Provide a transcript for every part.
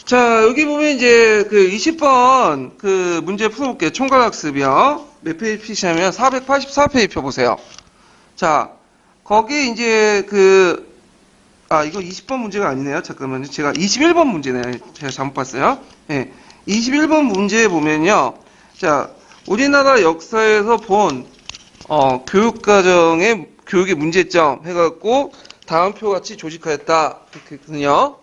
자, 여기 보면 이제 그 20번 그 문제 풀어볼게요. 총괄학습이요. 몇 페이지 피시냐면 484페이지 펴보세요. 자, 거기 이제 이거 20번 문제가 아니네요. 잠깐만요. 제가 21번 문제네요. 제가 잘못 봤어요. 네. 21번 문제에 보면요. 자, 우리나라 역사에서 본, 교육의 문제점 해갖고 다음표 같이 조직하였다. 이렇게 했거든요.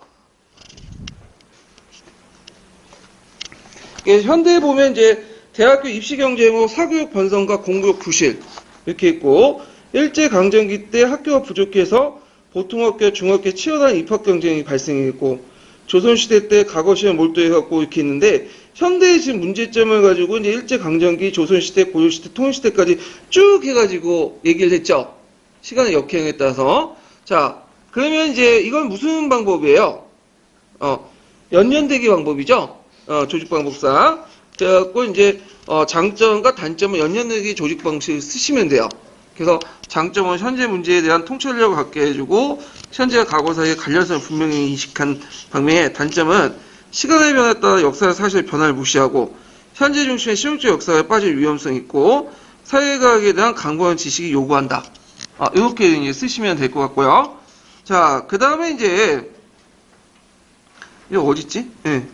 현대에 보면 이제 대학교 입시 경쟁으로 사교육 번성과 공교육 부실 이렇게 있고 일제강점기 때 학교가 부족해서 보통학교, 중학교 치열한 입학 경쟁이 발생했고 조선시대 때 과거시험 몰두해갖고 이렇게 있는데 현대의 지금 문제점을 가지고 이제 일제강점기, 조선시대, 고려시대, 통일시대까지 쭉 해가지고 얘기를 했죠. 시간의 역행에 따라서. 자, 그러면 이제 이건 무슨 방법이에요? 연년대기 방법이죠. 조직 방법상. 그래갖고 이제 장점과 단점은 연년대기 조직 방식을 쓰시면 돼요. 그래서 장점은 현재 문제에 대한 통찰력을 갖게 해주고 현재와 과거 사이의 관련성을 분명히 인식한 방면에 단점은 시간의 변화에 따라 역사의 사실의 변화를 무시하고 현재 중심의 실용적 역사에 빠질 위험성이 있고 사회과학에 대한 강고한 지식이 요구한다. 이렇게 이제 쓰시면 될 것 같고요. 자, 그 다음에 이제 이거 어딨지? 네.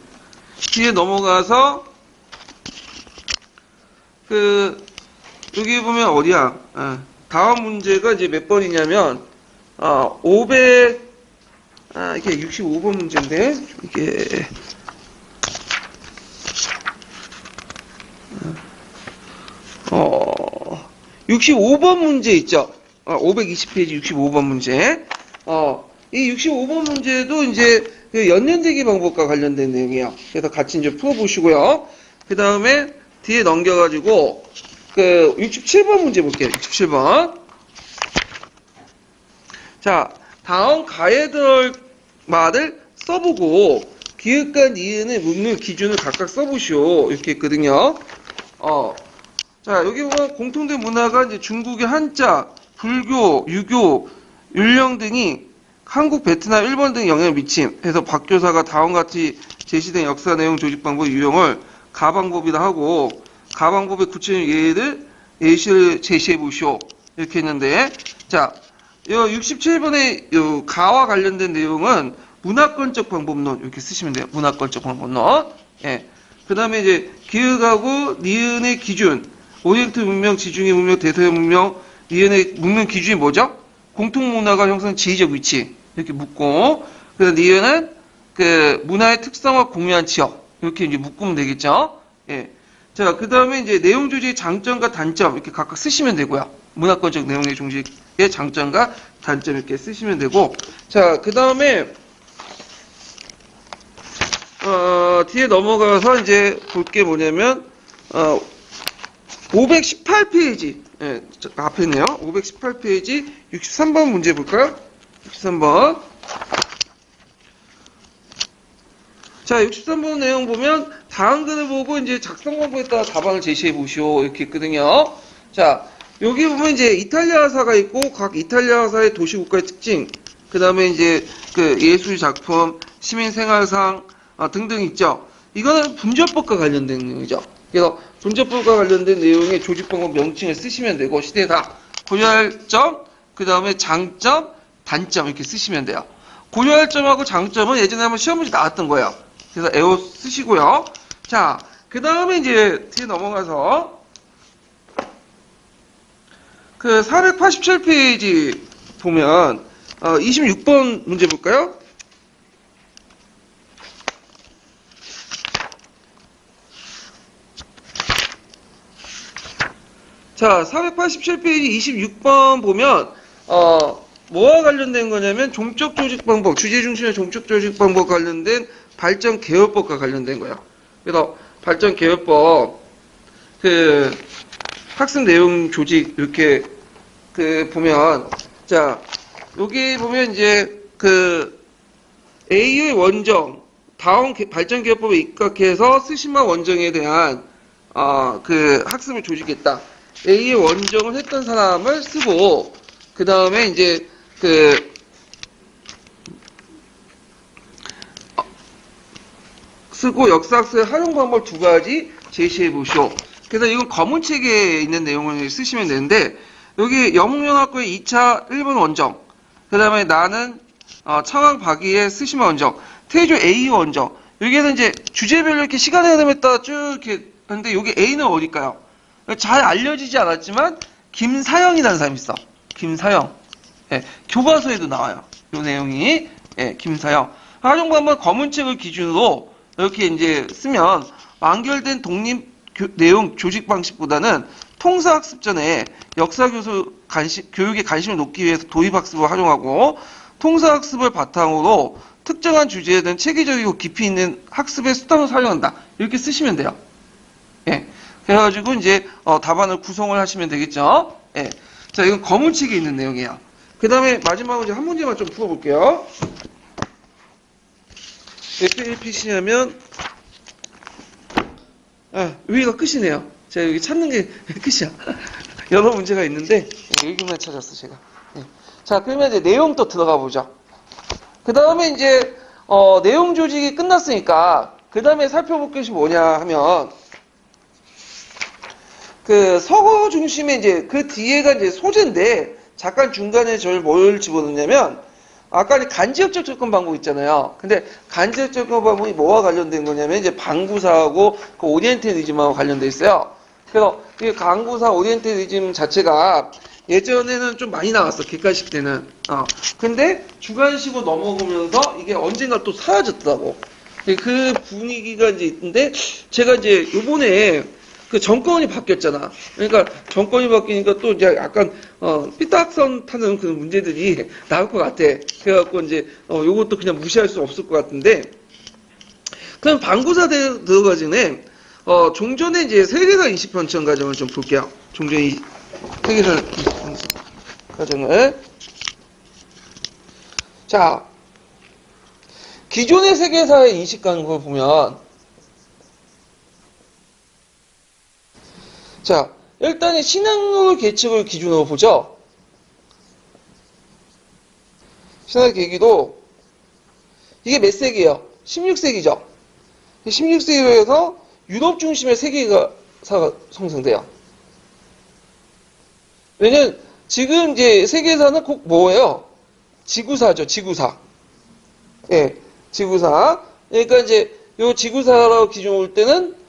뒤에 넘어가서 여기 보면 어디야? 다음 문제가 이제 몇 번이냐면 이게 65번 문제인데 이게 65번 문제 있죠? 520페이지 65번 문제. 이 65번 문제도 이제 연년대기 방법과 관련된 내용이에요. 그래서 같이 이제 풀어보시고요. 그 다음에 뒤에 넘겨가지고 67번 문제 볼게요. 67번. 자, 다음 가해들 말을 써보고 기읍과 니은의 문맥 기준을 각각 써보시오. 이렇게 했거든요. 자, 여기 보면 공통된 문화가 이제 중국의 한자, 불교, 유교, 율령 등이 한국, 베트남, 일본 등 영향을 미침 해서 박 교사가 다음같이 제시된 역사 내용 조직 방법 유형을 가방법이라 하고 가방법의 구체적인 예시를 제시해 보시오. 이렇게 했는데 자, 67번의 가와 관련된 내용은 문화권적 방법론 이렇게 쓰시면 돼요. 문화권적 방법론. 예. 그 다음에 이제 기읍하고 니은의 기준, 오리엔트 문명, 지중해 문명, 대서양 문명, 니은의 문명 기준이 뭐죠? 공통 문화가 형성한 지리적 위치 이렇게 묻고, 그래서 니은은 문화의 특성과 공유한 지역 이렇게 이제 묶으면 되겠죠. 예. 자, 그 다음에 이제 내용 조직의 장점과 단점 이렇게 각각 쓰시면 되고요. 문화권적 내용의 조직의 장점과 단점 이렇게 쓰시면 되고, 자, 그 다음에 뒤에 넘어가서 이제 볼 게 뭐냐면 518페이지 예, 앞에 있네요. 518페이지 63번 문제 볼까요? 63번. 자, 63번 내용 보면 다음 글을 보고 이제 작성 방법에 따라 답안을 제시해 보시오. 이렇게 있거든요. 자, 여기 보면 이제 이탈리아사가 있고 각 이탈리아사의 도시국가의 특징, 그 다음에 이제 예술 작품, 시민 생활상 등등 있죠. 이거는 분조법과 관련된 내용이죠. 그래서 분조법과 관련된 내용의 조직방법 명칭을 쓰시면 되고 시대사, 고려할 점, 그 다음에 장점, 단점 이렇게 쓰시면 돼요. 고려할 점하고 장점은 예전에 한번 시험 문제 나왔던 거예요. 그래서 애호 쓰시고요. 자, 그 다음에 이제 뒤에 넘어가서 487페이지 보면 26번 문제 볼까요? 자, 487페이지 26번 보면 뭐와 관련된 거냐면 종적 조직 방법, 주제 중심의 종적 조직 방법 관련된 발전 개혁법과 관련된 거예요. 그래서 발전 개혁법 학습 내용 조직 이렇게 보면 자, 여기 보면 이제 A의 원정 다음 발전 개혁법에 입각해서 스시마 원정에 대한 학습을 조직했다. A의 원정을 했던 사람을 쓰고 그 다음에 이제 쓰고 역사학습의 활용 방법 두 가지 제시해 보시오. 그래서 이건 검은 책에 있는 내용을 쓰시면 되는데 여기 영문학과의 2차 1번 원정, 그 다음에 나는 청왕 박이에 쓰시면 원정, 태조 A 원정. 여기에서 이제 주제별로 이렇게 시간의 흐름에 따라 쭉 이렇게 하는데 여기 A는 어딜까요? 잘 알려지지 않았지만 김사영이라는 사람이 있어. 김사영. 예, 교과서에도 나와요. 이 내용이. 예, 김사영. 활용 방법 검은 책을 기준으로 이렇게 이제 쓰면 완결된 독립 내용 조직 방식보다는 통사학습 전에 역사교수 교육에 관심을 놓기 위해서 도입학습을 활용하고 통사학습을 바탕으로 특정한 주제에 대한 체계적이고 깊이 있는 학습의 수단으로 활용한다. 이렇게 쓰시면 돼요. 예. 그래가지고 이제 답안을 구성을 하시면 되겠죠. 예. 자, 이건 검은 책에 있는 내용이에요. 그 다음에 마지막으로 이제 한 문제만 좀 풀어볼게요. 왜 PC냐면 여기가 끝이네요. 제가 여기 찾는 게 끝이야. 여러 문제가 있는데 여기만 찾았어 제가. 네. 자, 그러면 이제 내용 또 들어가 보죠. 그 다음에 이제 내용 조직이 끝났으니까 그 다음에 살펴볼 것이 뭐냐 하면 그 서거 중심의 이제 그 뒤에가 이제 소재인데 잠깐 중간에 저를 뭘 집어넣냐면 아까 간지역적 접근 방법 있잖아요. 근데 간지역 접근 방법이 뭐와 관련된 거냐면 이제 방구사하고 그 오리엔테리즘하고 관련돼 있어요. 그래서 이 방구사 오리엔테리즘 자체가 예전에는 좀 많이 나왔어. 객관식 때는. 근데 주관식으로 넘어오면서 이게 언젠가 또 사라졌더라고. 그 분위기가 이제 있는데 제가 이제 요번에 그 정권이 바뀌었잖아. 그러니까 정권이 바뀌니까 또 이제 약간 삐딱선 타는 그런 문제들이 나올 것 같아. 그래갖고 이제 요것도 그냥 무시할 수 없을 것 같은데. 그럼 방구사 들어가기 전에 종전의 이제 세계사 인식 변천 과정을 좀 볼게요. 종전의 세계사 인식 변천 과정을. 자, 기존의 세계사의 인식하는 걸 보면. 자, 일단 신앙을 계측을 기준으로 보죠. 신앙 계기도 이게 몇 세기예요? 16세기죠. 16세기에서 유럽 중심의 세계사가 형성돼요. 왜냐면 지금 이제 세계사는 꼭 뭐예요? 지구사죠, 지구사. 예, 지구사. 그러니까 이제 요 지구사라고 기준 올 때는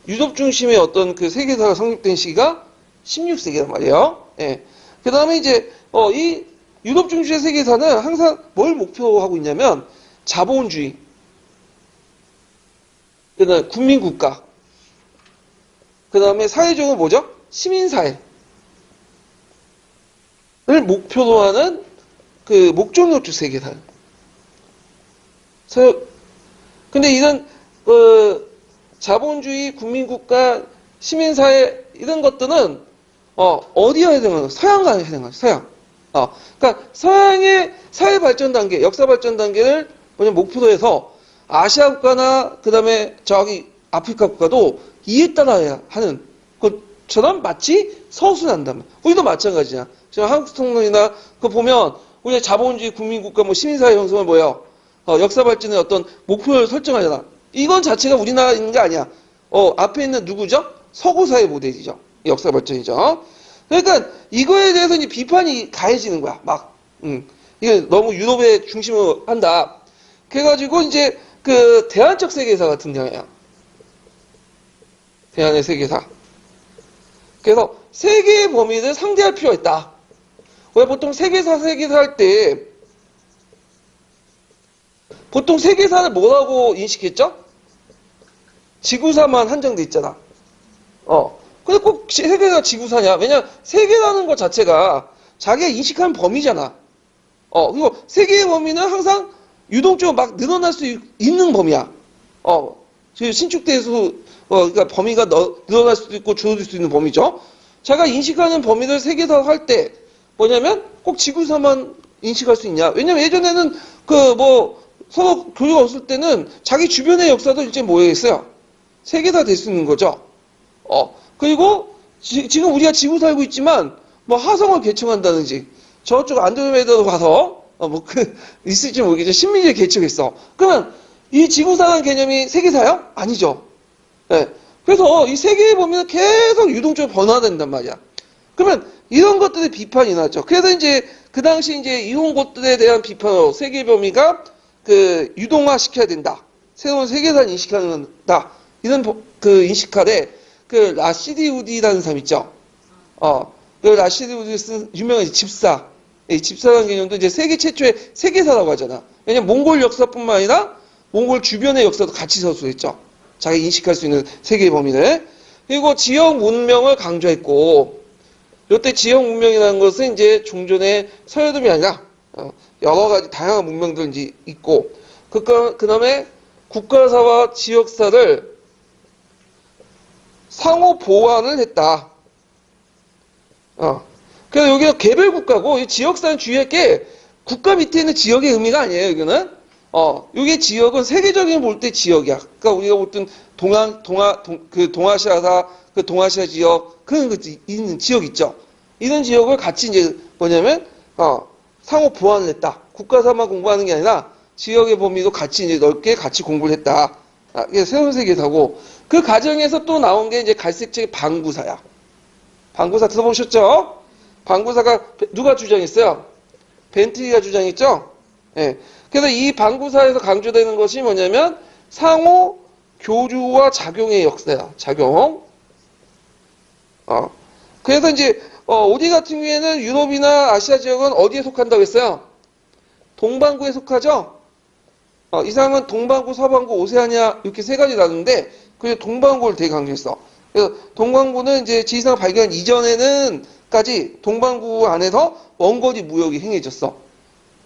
유럽 중심의 어떤 그 세계사가 성립된 시기가 16세기란 말이에요. 예. 그 다음에 이제, 이 유럽 중심의 세계사는 항상 뭘 목표로 하고 있냐면, 자본주의. 그 다음에 국민국가. 그 다음에 사회적으로 뭐죠? 시민사회를 목표로 하는 그 목적론적 세계사. 근데 이런, 자본주의, 국민국가, 시민사회 이런 것들은 어디에 해당하는 서양에 해당하는 거예요. 서양. 그러니까 서양의 사회 발전 단계, 역사 발전 단계를 뭐냐 목표로 해서 아시아 국가나 그다음에 저기 아프리카 국가도 이에 따라야 하는 것처럼 마치 서술한단 말이야. 우리도 마찬가지야. 지금 한국 대통령이나 그거 보면 우리 자본주의, 국민국가, 뭐 시민사회 형성은 뭐예요? 역사 발전의 어떤 목표를 설정하잖아. 이건 자체가 우리나라에 있는 게 아니야. 앞에 있는 누구죠? 서구사회 모델이죠. 역사 발전이죠. 그러니까 이거에 대해서 이제 비판이 가해지는 거야. 막, 이게 너무 유럽의 중심으로 한다. 그래가지고 이제 그 대안적 세계사가 등장해요. 대안의 세계사. 그래서 세계의 범위를 상대할 필요가 있다. 왜 보통 세계사 할 때 보통 세계사를 뭐라고 인식했죠? 지구사만 한정돼 있잖아. 근데 꼭 세계가 지구사냐? 왜냐, 세계라는 것 자체가 자기가 인식하는 범위잖아. 그리고 세계의 범위는 항상 유동적으로 막 늘어날 수 있는 범위야. 신축대에서, 그러니까 범위가 늘어날 수도 있고 줄어들 수 있는 범위죠. 자기가 인식하는 범위를 세계사 할 때 뭐냐면 꼭 지구사만 인식할 수 있냐? 왜냐면 예전에는 서로 교류가 없을 때는 자기 주변의 역사도 이제 뭐였어요? 세계사 될 수 있는 거죠. 그리고 지금 우리가 지구 살고 있지만 뭐 화성을 개척한다든지 저쪽 안드로메다로 가서 있을지 모르겠지만 식민지를 개척했어. 그러면 이 지구사라는 개념이 세계사요? 아니죠. 예. 그래서 이 세계의 범위는 계속 유동적으로 변화된단 말이야. 그러면 이런 것들의 비판이 나왔죠. 그래서 이제 그 당시 이제 이런 것들에 대한 비판으로 세계의 범위가 그 유동화 시켜야 된다. 새로운 세계사 인식한다. 이런 그 인식하래 그 라시디 우디라는 사람 있죠. 그 라시디 우디 쓴 유명한 집사. 이 집사라는 개념도 이제 세계 최초의 세계사라고 하잖아. 왜냐면 몽골 역사뿐만 아니라 몽골 주변의 역사도 같이 서술했죠. 자기 인식할 수 있는 세계의 범위를. 그리고 지역 문명을 강조했고, 이때 지역 문명이라는 것은 이제 종전의 서열됨이 아니라 여러 가지 다양한 문명들이 이제 있고, 그 다음에 국가사와 지역사를 상호 보완을 했다. 그래서 여기가 개별 국가고, 이 지역사는 주의할 게 국가 밑에 있는 지역의 의미가 아니에요, 여기는. 여기 지역은 세계적인 볼 때 지역이야. 그러니까 우리가 보통 동아시아사, 그 동아시아 지역, 그런 거 있는 지역 있죠. 이런 지역을 같이 이제 뭐냐면, 상호 보완을 했다. 국가사만 공부하는 게 아니라 지역의 범위도 같이 이제 넓게 같이 공부를 했다. 이게 새로운 세계사고, 그 과정에서 또 나온 게 이제 갈색책의 방구사야. 방구사 들어보셨죠? 방구사가 누가 주장했어요? 벤트리가 주장했죠? 예. 그래서 이 방구사에서 강조되는 것이 뭐냐면 상호 교류와 작용의 역사야. 작용. 그래서 이제 우리 같은 경우에는 유럽이나 아시아 지역은 어디에 속한다고 했어요? 동반구에 속하죠? 이 사람은 동반구, 서반구, 오세아니아 이렇게 세 가지 나누는데 그 동반구를 되게 강조했어. 그래서 동반구는 이제 지리산 발견 이전에는까지 동반구 안에서 원거리 무역이 행해졌어.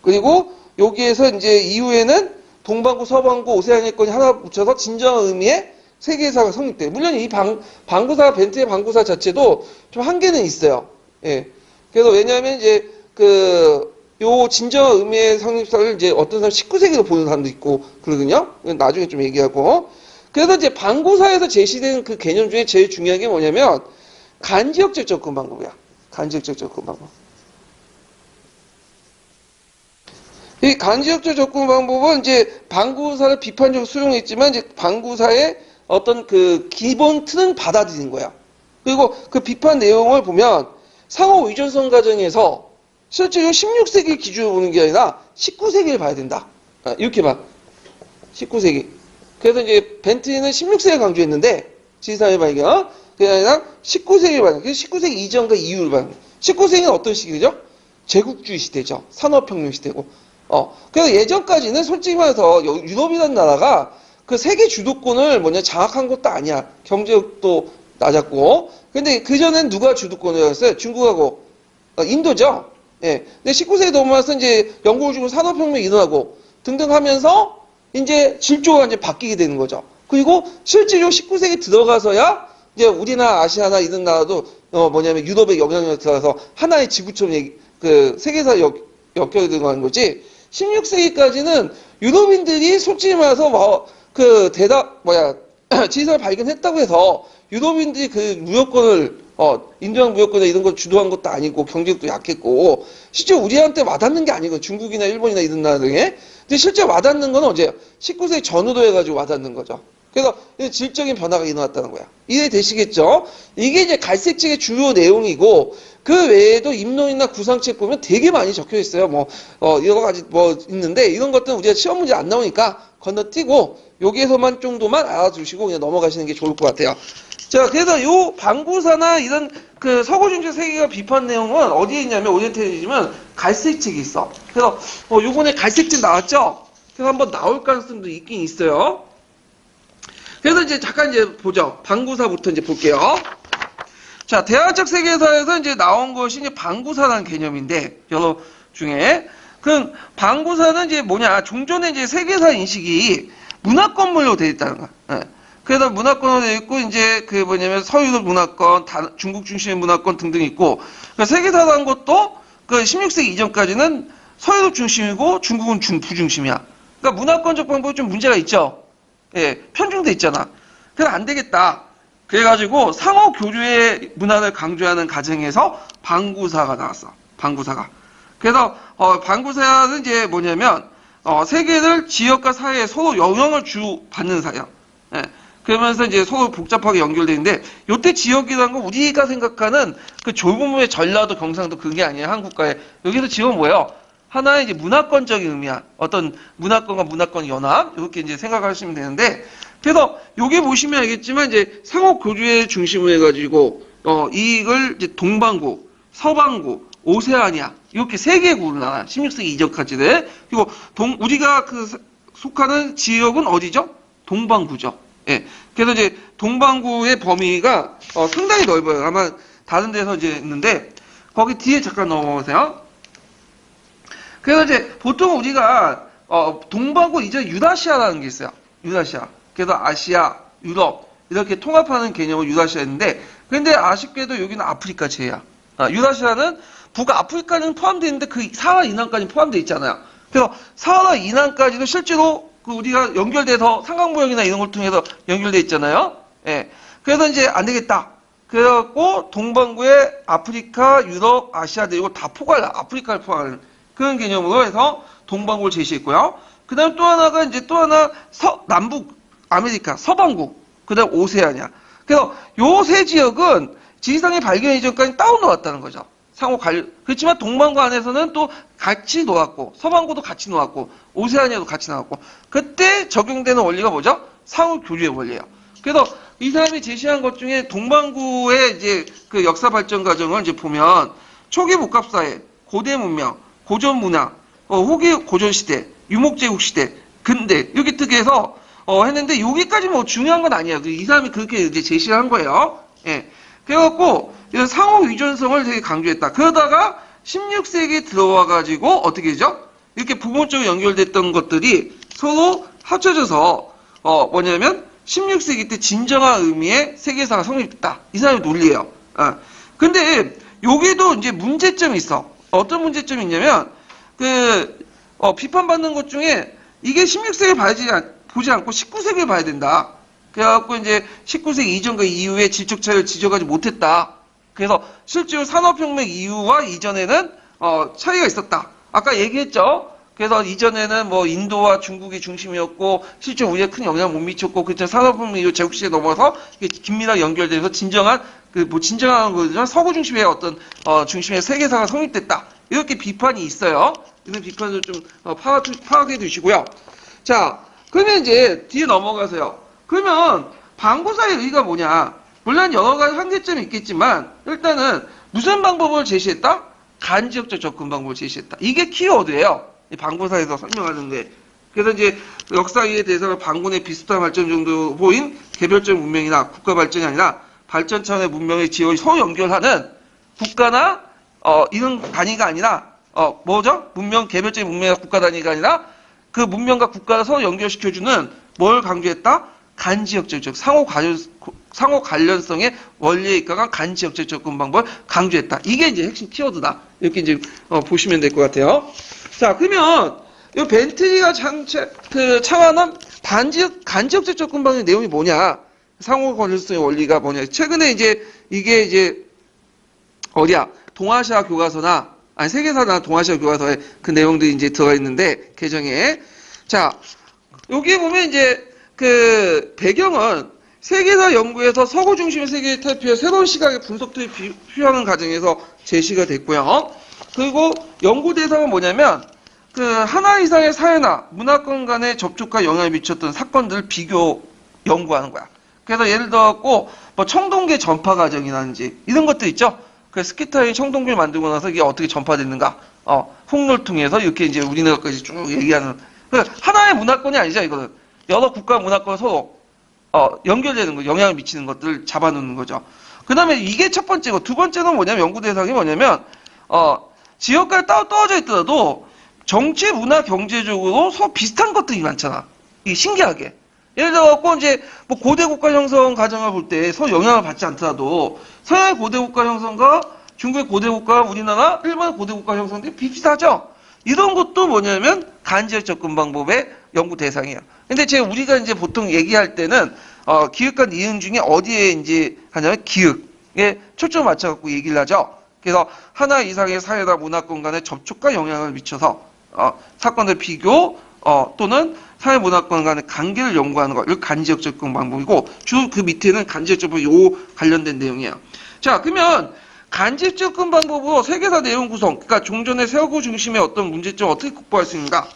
그리고 여기에서 이제 이후에는 동반구, 서반구, 오세아니아권이 하나 붙여서 진정한 의미의 세계사가 성립돼. 물론 이 방구사, 벤트의 방구사 자체도 좀 한계는 있어요. 예. 그래서 왜냐하면 이제 요 진정한 의미의 성립사를 이제 어떤 사람 19세기로 보는 사람도 있고 그러거든요. 나중에 좀 얘기하고. 그래서 이제 방구사에서 제시된 그 개념 중에 제일 중요한 게 뭐냐면 간지역적 접근 방법이야. 간지역적 접근 방법. 이 간지역적 접근 방법은 이제 방구사를 비판적으로 수용했지만 이제 방구사의 어떤 그 기본 틀은 받아들인 거야. 그리고 그 비판 내용을 보면 상호 의존성 과정에서 실제로 16세기 기준으로 보는 게 아니라 19세기를 봐야 된다. 이렇게 봐. 19세기. 그래서 이제 벤트리는 16세기를 강조했는데 지리산의 발견. 그게 아니라 19세기를 봐야 된다. 그래서 19세기 이전과 이후를 봐야 된다. 19세기는 어떤 시기죠? 제국주의 시대죠. 산업혁명 시대고. 그래서 예전까지는 솔직히 말해서 유럽이라는 나라가 그 세계 주도권을 장악한 것도 아니야. 경제력도 낮았고. 근데 그전엔 누가 주도권이었어요? 중국하고 인도죠. 예. 근데 19세기 넘어와서 이제 영국을 중으로 산업혁명이 일어나고 등등 하면서 이제 질조가 이제 바뀌게 되는 거죠. 그리고 실제로 19세기 들어가서야 이제 우리나 아시아나 이런 나라도 유럽의 영향력이 들어가서 하나의 지구처럼 그 세계사 엮여 들어가는 거지. 16세기까지는 유럽인들이 솔직히 말해서 지리산을 발견했다고 해서 유럽인들이 그 무역권을 인도양 무역권에 이런 걸 주도한 것도 아니고 경제력도 약했고 실제 우리한테 와닿는 게 아니고 중국이나 일본이나 이런 나라 등에 근데 실제 와닿는 건 언제예요? 19세기 전후로 해가지고 와닿는 거죠. 그래서 질적인 변화가 일어났다는 거야. 이해되시겠죠? 이게 이제 갈색책의 주요 내용이고 그 외에도 입론이나 구상책 보면 되게 많이 적혀 있어요. 여러 가지 있는데 이런 것들은 우리가 시험 문제 안 나오니까 건너뛰고 여기에서만 정도만 알아두시고 그냥 넘어가시는 게 좋을 것 같아요. 자, 그래서 요 방구사나 이런 그 서구중세 세계가 비판 내용은 어디에 있냐면 오리엔테이즘은 갈색책이 있어. 그래서 요번에 갈색책 나왔죠? 그래서 한번 나올 가능성도 있긴 있어요. 그래서 이제 잠깐 이제 보죠. 방구사부터 이제 볼게요. 자, 대화적 세계사에서 이제 나온 것이 이제 방구사라는 개념인데 여러 중에 그 방구사는 이제 뭐냐? 종전에 이제 세계사 인식이 문화권물로 되어 있다는 거야. 예. 그래서 문화권으로 되어 있고 이제 서유럽 문화권, 중국 중심의 문화권 등등 있고 그러니까 세계사라는 것도 그 16세기 이전까지는 서유럽 중심이고 중국은 부중심이야. 그러니까 문화권적 방법이 좀 문제가 있죠. 예, 편중돼 있잖아. 그래서 안 되겠다. 그래가지고 상호 교류의 문화를 강조하는 과정에서 방구사가 나왔어. 방구사가. 그래서 방구사는 이제 뭐냐면 세계를 지역과 사회에 서로 영향을 주받는 사회야. 예. 그러면서 이제 서로 복잡하게 연결되는데, 요때 지역이라는 건 우리가 생각하는 그 좁은 부분의 전라도, 경상도 그게 아니에요, 한국가에. 여기서 지역은 뭐예요? 하나의 이제 문화권적인 의미야. 어떤 문화권과 문화권 연합, 이렇게 이제 생각하시면 되는데, 그래서 여기 보시면 알겠지만, 이제 상호 교류의 중심으로 해가지고, 이걸 이제 동반구, 서반구, 오세아니아, 이렇게 세 개의 구로 나눠요. 16세기 이전까지는. 그리고 우리가 속하는 지역은 어디죠? 동반구죠. 예. 그래서 이제 동반구의 범위가 상당히 넓어요. 아마 다른 데서 이제 있는데, 거기 뒤에 잠깐 넘어오세요. 그래서 이제 보통 우리가 동반구 이제 유라시아라는 게 있어요. 유라시아. 그래서 아시아, 유럽 이렇게 통합하는 개념을 유라시아인데, 근데 아쉽게도 여기는 아프리카 제야. 유라시아는 북아프리카는 포함되어 있는데 그 사하라 이남까지 포함되어 있잖아요. 그래서 사하라 이남까지도 실제로 우리가 연결돼서 삼각모형이나 이런 걸 통해서 연결돼 있잖아요. 예. 그래서 이제 안 되겠다. 그래갖고 동반구에 아프리카, 유럽, 아시아 이거 다 포괄, 아프리카를 포괄하는 그런 개념으로 해서 동반구를 제시했고요. 그 다음 또 하나가 이제 또 하나 남북 아메리카, 서반구, 그 다음 오세아니아. 그래서 요 세 지역은 지리상의 발견 이전까지 따로 놓았다는 거죠. 그렇지만 동반구 안에서는 또 같이 놓았고, 서반구도 같이 놓았고, 오세아니아도 같이 나왔고, 그때 적용되는 원리가 뭐죠? 상호 교류의 원리예요. 그래서 이 사람이 제시한 것 중에 동반구의 이제 그 역사 발전 과정을 이제 보면 초기 복합사회, 고대 문명, 고전 문화, 후기 고전 시대, 유목제국 시대, 근대 이렇게 특해서 했는데 여기까지 뭐 중요한 건 아니에요. 이 사람이 그렇게 이제 제시를 한 거예요. 예. 그래갖고 이런 상호 유전성을 되게 강조했다. 그러다가 16세기에 들어와가지고 어떻게 되죠? 이렇게 부분적으로 연결됐던 것들이 서로 합쳐져서 뭐냐면 16세기 때 진정한 의미의 세계사가 성립됐다. 이 사람의 논리예요. 근데 여기도 이제 문제점이 있어. 어떤 문제점이 있냐면 비판받는 것 중에 이게 16세기에 보지 않고 19세기를 봐야 된다. 그래갖고 이제 19세기 이전과 이후에 질적 차이를 지적하지 못했다. 그래서 실제로 산업혁명 이후와 이전에는 차이가 있었다. 아까 얘기했죠. 그래서 이전에는 뭐 인도와 중국이 중심이었고 실제 우리에 큰 영향을 못 미쳤고 그때 산업혁명 이후 제국시대에 넘어서 이게 긴밀하게 연결돼서 진정한 진정한 거지만 서구 중심의 어떤 중심의 세계사가 성립됐다. 이렇게 비판이 있어요. 이런 비판을 좀 파악해 두시고요. 자, 그러면 이제 뒤에 넘어가세요. 그러면 방구사의 의의가 뭐냐? 물론 여러 가지 한계점이 있겠지만 일단은 무슨 방법을 제시했다? 간지역적 접근 방법을 제시했다. 이게 키워드예요. 이 방구사에서 설명하는 게. 그래서 이제 역사에 대해서 방군의 비슷한 발전 정도 보인 개별적 문명이나 국가 발전이 아니라 발전 차원의 문명의 지역을 서로 연결하는 국가나 이런 단위가 아니라 뭐죠? 개별적인 문명이나 국가 단위가 아니라 그 문명과 국가를 서로 연결시켜주는 뭘 강조했다? 간지역적 상호 관련성의 원리에 입각한 간지역적 접근 방법을 강조했다. 이게 이제 핵심 키워드다. 이렇게 이제 보시면 될 것 같아요. 자, 그러면 이 벤틀리가 창안한 간지역적 접근 방법의 내용이 뭐냐? 상호 관련성의 원리가 뭐냐? 최근에 이제 이게 이제 어디야? 동아시아 교과서나 세계사나 동아시아 교과서에 그 내용들이 이제 들어가 있는데 개정에 자 여기 보면 이제 그 배경은 세계사 연구에서 서구 중심의 세계의 탈피와 새로운 시각의 분석들이 필요하는 과정에서 제시가 됐고요. 그리고 연구 대상은 뭐냐면 그 하나 이상의 사회나 문화권 간의 접촉과 영향을 미쳤던 사건들을 비교 연구하는 거야. 그래서 예를 들어갖고 뭐 청동계 전파 과정이라든지 이런 것들 있죠. 그 스키타의 청동기를 만들고 나서 이게 어떻게 전파됐는가? 홍로를 통해서 이렇게 이제 우리나라까지 쭉 얘기하는. 하나의 문화권이 아니죠, 이거는. 여러 국가 문화권 서로, 연결되는 거, 영향을 미치는 것들을 잡아놓는 거죠. 그 다음에 이게 첫 번째고, 두 번째는 뭐냐면, 연구 대상이 뭐냐면, 지역까지 따로 떨어져 있더라도, 정치, 문화, 경제적으로 서로 비슷한 것들이 많잖아. 이게 신기하게. 예를 들어갖고 이제 뭐 고대 국가 형성 과정을 볼 때 서로 영향을 받지 않더라도 서양의 고대 국가 형성과 중국의 고대 국가, 우리나라, 일본의 고대 국가 형성들이 비슷하죠. 이런 것도 뭐냐면 간지역 접근 방법의 연구 대상이에요. 근데 우리가 이제 보통 얘기할 때는 기역과 니은 중에 어디에 이제 하냐면 기역에 초점을 맞춰갖고 얘기를 하죠. 그래서 하나 이상의 사회나 문화권 간의 접촉과 영향을 미쳐서 사건들 비교 또는 사회 문화권 간의 관계를 연구하는 것, 이거 간지역 접근 방법이고, 주로 그 밑에는 간지역 접근 요 관련된 내용이에요. 자, 그러면 간지역 접근 방법으로 세계사 내용 구성, 그러니까 종전의 서구 중심의 어떤 문제점을 어떻게 극복할 수 있는가?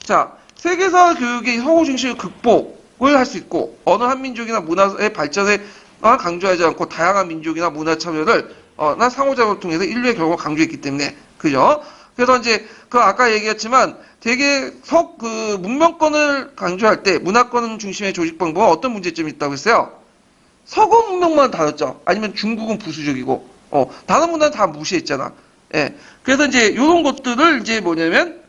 자, 세계사 교육의 서구 중심을 극복을 할 수 있고, 어느 한 민족이나 문화의 발전에 강조하지 않고 다양한 민족이나 문화 참여를 나 상호작용을 통해서 인류의 결과를 강조했기 때문에, 그죠? 그래서 이제 그 아까 얘기했지만 되게 그 문명권을 강조할 때 문화권 중심의 조직 방법은 어떤 문제점이 있다고 했어요? 서구 문명만 다뤘죠. 아니면 중국은 부수적이고, 다른 문화는 다 무시했잖아. 예. 그래서 이제 이런 것들을 이제 뭐냐면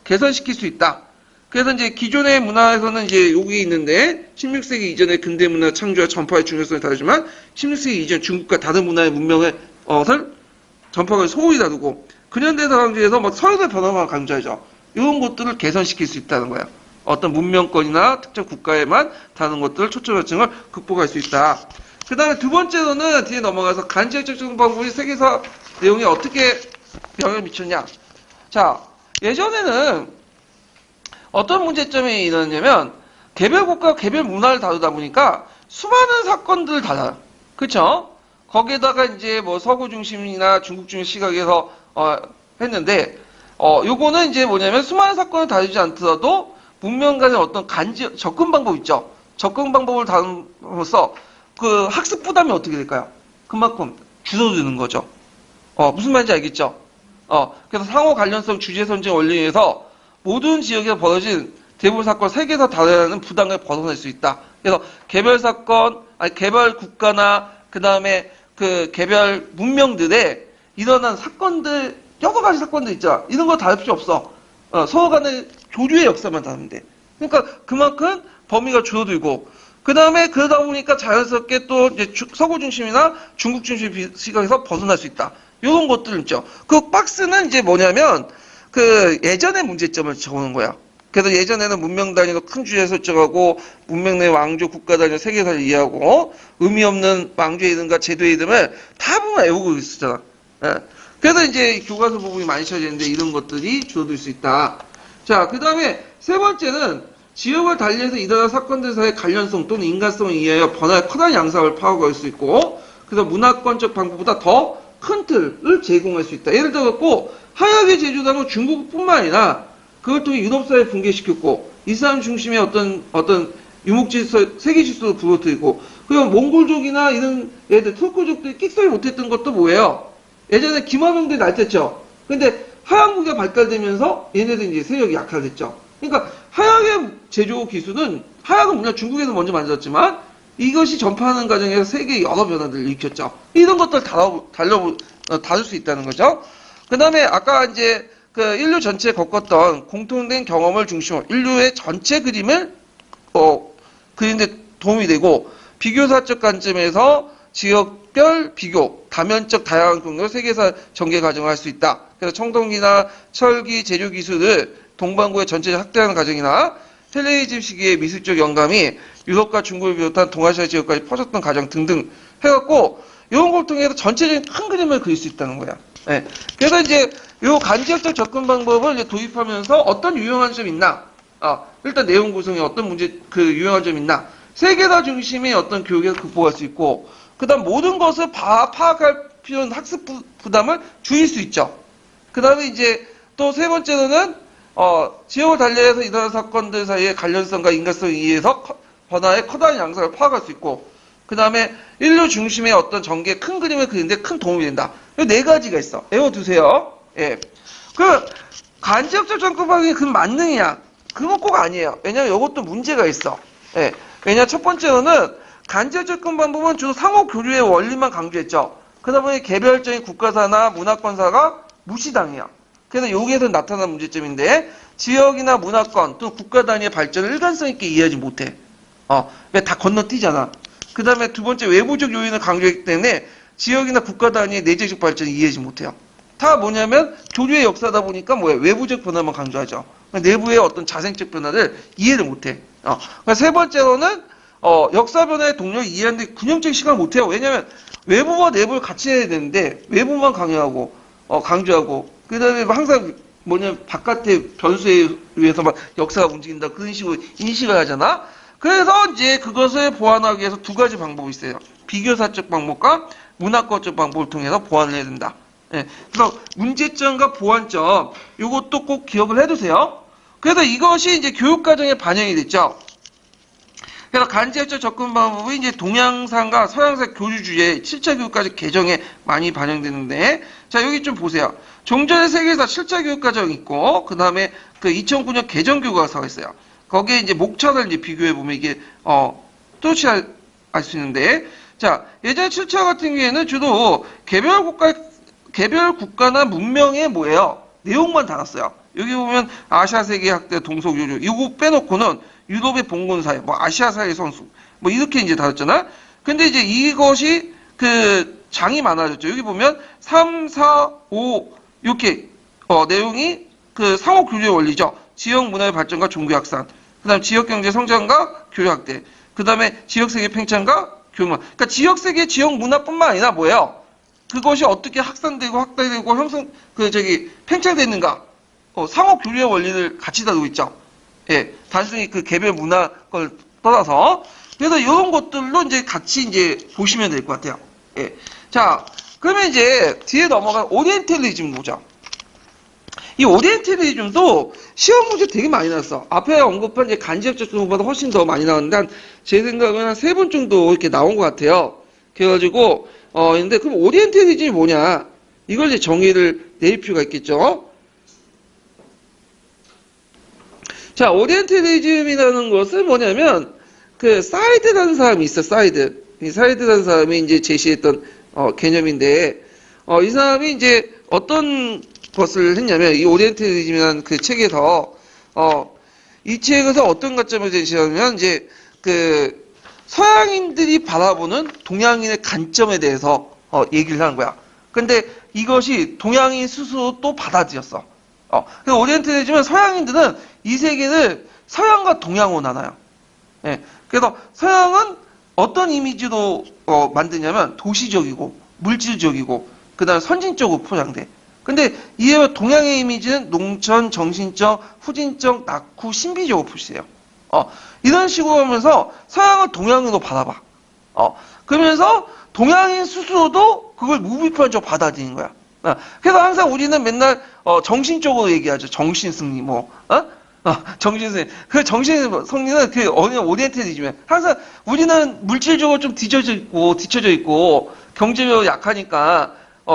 개선시킬 수 있다. 그래서 이제 기존의 문화에서는 이제 여기 있는데 16세기 이전의 근대 문화 창조와 전파의 중요성이 다르지만 16세기 이전 중국과 다른 문화의 문명을 전파가 소홀히 다르고 근현대 사람들에서 뭐 서열의 변화만 강조하죠. 이런 것들을 개선시킬 수 있다는 거야. 어떤 문명권이나 특정 국가에만 다른 것들을 초점화증을 극복할 수 있다. 그 다음에 두 번째로는 뒤에 넘어가서 간지역 접근 방법이 세계사 내용에 어떻게 영향을 미쳤냐. 자, 예전에는 어떤 문제점이 일어났냐면 개별 국가, 개별 문화를 다루다 보니까 수많은 사건들을 다뤄요. 그쵸? 거기에다가 이제 뭐 서구 중심이나 중국 중심 시각에서 했는데 요거는 이제 뭐냐면 수많은 사건을 다루지 않더라도 문명 간의 어떤 접근 방법 있죠. 접근 방법을 다룸으로써 그 학습 부담이 어떻게 될까요? 그만큼 줄어드는 거죠. 무슨 말인지 알겠죠? 그래서 상호 관련성 주제 선정 원리에서 모든 지역에서 벌어진 대부분 사건 세계에서 다뤄야 하는 부담을 벗어날 수 있다. 그래서 개별 사건, 개별 국가나 그 다음에 그 개별 문명들의 일어난 사건들, 여러 가지 사건들 있잖아. 이런 거 다룰 필요 없어. 서로 간의 교류의 역사만 다루면 돼. 그러니까 그만큼 범위가 줄어들고, 그 다음에 그러다 보니까 자연스럽게 또 이제 서구 중심이나 중국 중심 시각에서 벗어날 수 있다. 이런 것들 있죠. 그 박스는 이제 뭐냐면 그 예전의 문제점을 적어놓은 거야. 그래서 예전에는 문명 단위로 큰 주제 설정하고 문명 내 왕조 국가 단위로 세계사를 이해하고 의미 없는 왕조의 이름과 제도의 이름을 다 보면 외우고 있었잖아. 예. 그래서 이제 교과서 부분이 많이 쳐지는데 이런 것들이 줄어들 수 있다. 자, 그 다음에 세 번째는 지역을 달리해서 일어난 사건들 사이의 관련성 또는 인간성을 이해하여 변화의 커다란 양상을 파악할 수 있고, 그래서 문화권적 방법보다 더 큰 틀을 제공할 수 있다. 예를 들어서 하약의 제조당은 중국뿐만 아니라 그걸 통해 유럽 사회에 붕괴시켰고 이슬람 중심의 어떤 유목질서 세계 질서로 부러뜨리고, 그리고 몽골족이나 이런 애들 터크족들이 끽소리 못했던 것도 뭐예요? 예전에 김화병들이 날뛰었죠. 근데 하양국이 발달되면서 얘네들 이제 세력이 약화됐죠. 그러니까 하약의 제조 기술은 하약은 물론 중국에서 먼저 만들었지만 이것이 전파하는 과정에서 세계의 여러 변화들을 일으켰죠. 이런 것들 다룰 수 있다는 거죠. 그 다음에 아까 이제 그 인류 전체에 겪었던 공통된 경험을 중심으로 인류의 전체 그림을 그리는데 도움이 되고, 비교사적 관점에서 지역별 비교, 다면적 다양한 경로로 세계사 전개 과정을 할 수 있다. 그래서 청동기나 철기 제조 기술을 동반구의 전체적 확대하는 과정이나 헬레니즘 시기의 미술적 영감이 유럽과 중국을 비롯한 동아시아 지역까지 퍼졌던 과정 등등 해갖고 이런 걸 통해서 전체적인 큰 그림을 그릴 수 있다는 거야. 네. 그래서 이제 요 간지역적 접근 방법을 이제 도입하면서 어떤 유용한 점이 있나? 일단 내용 구성에 어떤 유용한 점이 있나? 세계사 중심의 어떤 교육에서 극복할 수 있고, 그 다음 모든 것을 파악할 필요한 학습 부담을 줄일 수 있죠. 그 다음에 이제 또 세 번째로는 지역을 달리해서 일어난 사건들 사이의 관련성과 인간성에 의해서 변화의 커다란 양상을 파악할 수 있고, 그 다음에 인류 중심의 어떤 전개의 큰 그림을 그리는데 큰 도움이 된다. 이 네 가지가 있어. 외워두세요. 예. 간지역적 접근방법이 그 만능이야. 그건 꼭 아니에요. 왜냐면 이것도 문제가 있어. 예. 왜냐, 첫 번째로는 간지역 접근 방법은 주로 상호 교류의 원리만 강조했죠. 그러다 보니 개별적인 국가사나 문화권사가 무시당해요. 그래서 여기에서 나타난 문제점인데, 지역이나 문화권 또는 국가 단위의 발전을 일관성 있게 이해하지 못해. 왜 다 건너뛰잖아. 그 다음에 두 번째, 외부적 요인을 강조했기 때문에 지역이나 국가 단위의 내재적 발전을 이해하지 못해요. 다 뭐냐면 교류의 역사다 보니까 외부적 변화만 강조하죠. 내부의 어떤 자생적 변화를 이해를 못해. 세 번째로는 역사 변화의 동력을 이해하는데 균형적 시각을 못해요. 왜냐면 외부와 내부를 같이 해야 되는데 외부만 강조하고 그 다음에 항상 바깥의 변수에 의해서 막 역사가 움직인다. 그런 식으로 인식을 하잖아. 그래서 이제 그것을 보완하기 위해서 두 가지 방법이 있어요. 비교사적 방법과 문학과적 방법을 통해서 보완을 해야 된다. 예. 그래서 문제점과 보완점, 요것도 꼭 기억을 해두세요. 그래서 이것이 이제 교육과정에 반영이 됐죠. 그래서 간접적 접근 방법이 이제 동양상과 서양사 교류 주제 7차 교육과정 개정에 많이 반영되는데, 자, 여기 좀 보세요. 종전의 세계사 7차 교육과정 있고, 그 다음에 그 2009년 개정 교과서가 있어요. 거기에 이제 목차를 이제 비교해보면 이게, 또렷이 알 수 있는데, 자, 예전 7차 같은 경우에는 주로 개별 국가나 문명의 뭐예요? 내용만 다뤘어요. 여기 보면 아시아 세계 학대 동속 요조 이거 빼놓고는 유럽의 봉건 사회, 뭐 아시아 사회 선수, 뭐 이렇게 이제 다뤘잖아. 근데 이제 이것이 그 장이 많아졌죠. 여기 보면 3, 4, 5 이렇게 내용이 그 상호 교류의 원리죠. 지역 문화의 발전과 종교 확산, 그다음 지역 경제 성장과 교류 확대, 그다음에 지역 세계 팽창과 교류. 그러니까 지역 세계 지역 문화뿐만 아니라 뭐예요? 그것이 어떻게 확산되고 확대되고 팽창되는가? 상호 교류의 원리를 같이 다루고 있죠. 예, 단순히 그 개별 문화 걸 떠나서. 그래서 이런 것들로 이제 같이 이제 보시면 될 것 같아요. 예. 자, 그러면 이제 뒤에 넘어간 오리엔탈리즘 보자. 이 오리엔탈리즘도 시험 문제 되게 많이 나왔어. 앞에 언급한 이제 간접적 정보보다 훨씬 더 많이 나왔는데, 제 생각은 한 3번 정도 이렇게 나온 것 같아요. 그래가지고, 근데 그럼 오리엔탈리즘이 뭐냐? 이걸 이제 정의를 내릴 필요가 있겠죠? 자, 오리엔탈리즘이라는 것은 뭐냐면, 그, 사이드라는 사람이 있어, 사이드. 이 사이드라는 사람이 이제 제시했던, 개념인데, 이 사람이 이제 어떤 것을 했냐면, 이 오리엔탈리즘이라는 그 책에서, 이 책에서 어떤 관점을 제시하냐면, 이제, 그, 서양인들이 바라보는 동양인의 관점에 대해서, 얘기를 하는 거야. 근데 이것이 동양인 스스로 또 받아들였어. 그래서 오리엔탈리즘은 서양인들은 이 세계를 서양과 동양으로 나눠요. 예. 그래서 서양은 어떤 이미지로 만드냐면 도시적이고 물질적이고 그다음 선진적으로 포장돼. 근데 이에 동양의 이미지는 농촌, 정신적, 후진적, 낙후, 신비적으로 표시돼요. 이런 식으로 하면서 서양을 동양으로 바라봐. 그러면서 동양인 스스로도 그걸 무비판적으로 받아들이는 거야. 그래서 항상 우리는 맨날 정신적으로 얘기하죠. 정신승리 뭐 정신승리. 그 정신승리는 그 오리엔탈리즘이야. 항상 우리는 물질적으로 좀 뒤처져 있고 경제적으로 약하니까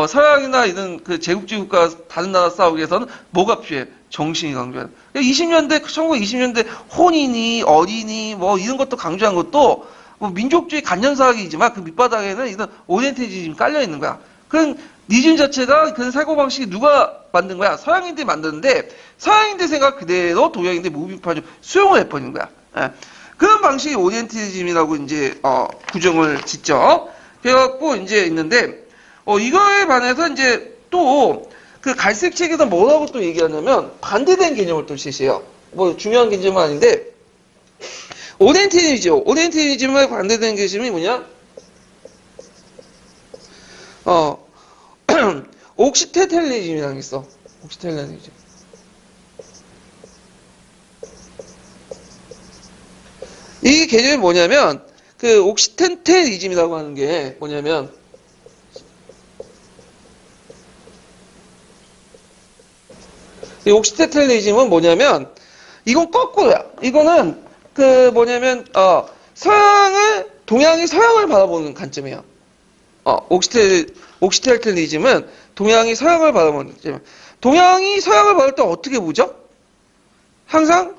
서양이나 이런 그 제국주의국가 다른 나라 싸우기 위해서는 뭐가 필요해? 정신이 강조해. 20년대 1920년대 혼인이 어린이 뭐 이런 것도 강조한 것도 뭐 민족주의 간념사학이지만 그 밑바닥에는 이런 오리엔탈리즘이 깔려 있는 거야. 그런 니즘 자체가 그 사고방식이 누가 만든 거야? 서양인들이 만드는데 서양인들 생각 그대로 동양인들 무비판적으로 수용을 해버린 거야. 예. 그런 방식이 오리엔탈리즘이라고 이제 구정을 짓죠. 그래갖고 이제 있는데 이거에 반해서 이제 또 그 갈색 책에서 뭐라고 또 얘기하냐면 반대된 개념을 또 제시해요. 뭐 중요한 개념은 아닌데 오리엔탈리즘에 반대되는 개념이 뭐냐? 옥시텐탈리즘이라는 게 있어. 옥시텐탈리즘. 이 개념이 뭐냐면, 그 옥시텐탈리즘이라고 하는 게 뭐냐면, 이 옥시텐탈리즘은 뭐냐면, 이건 거꾸로야. 이거는 그 뭐냐면, 동양이 서양을 바라보는 관점이에요. 옥시텐탈리즘은 동양이 서양을 바라보는 관점. 동양이 서양을 바라볼 때 어떻게 보죠? 항상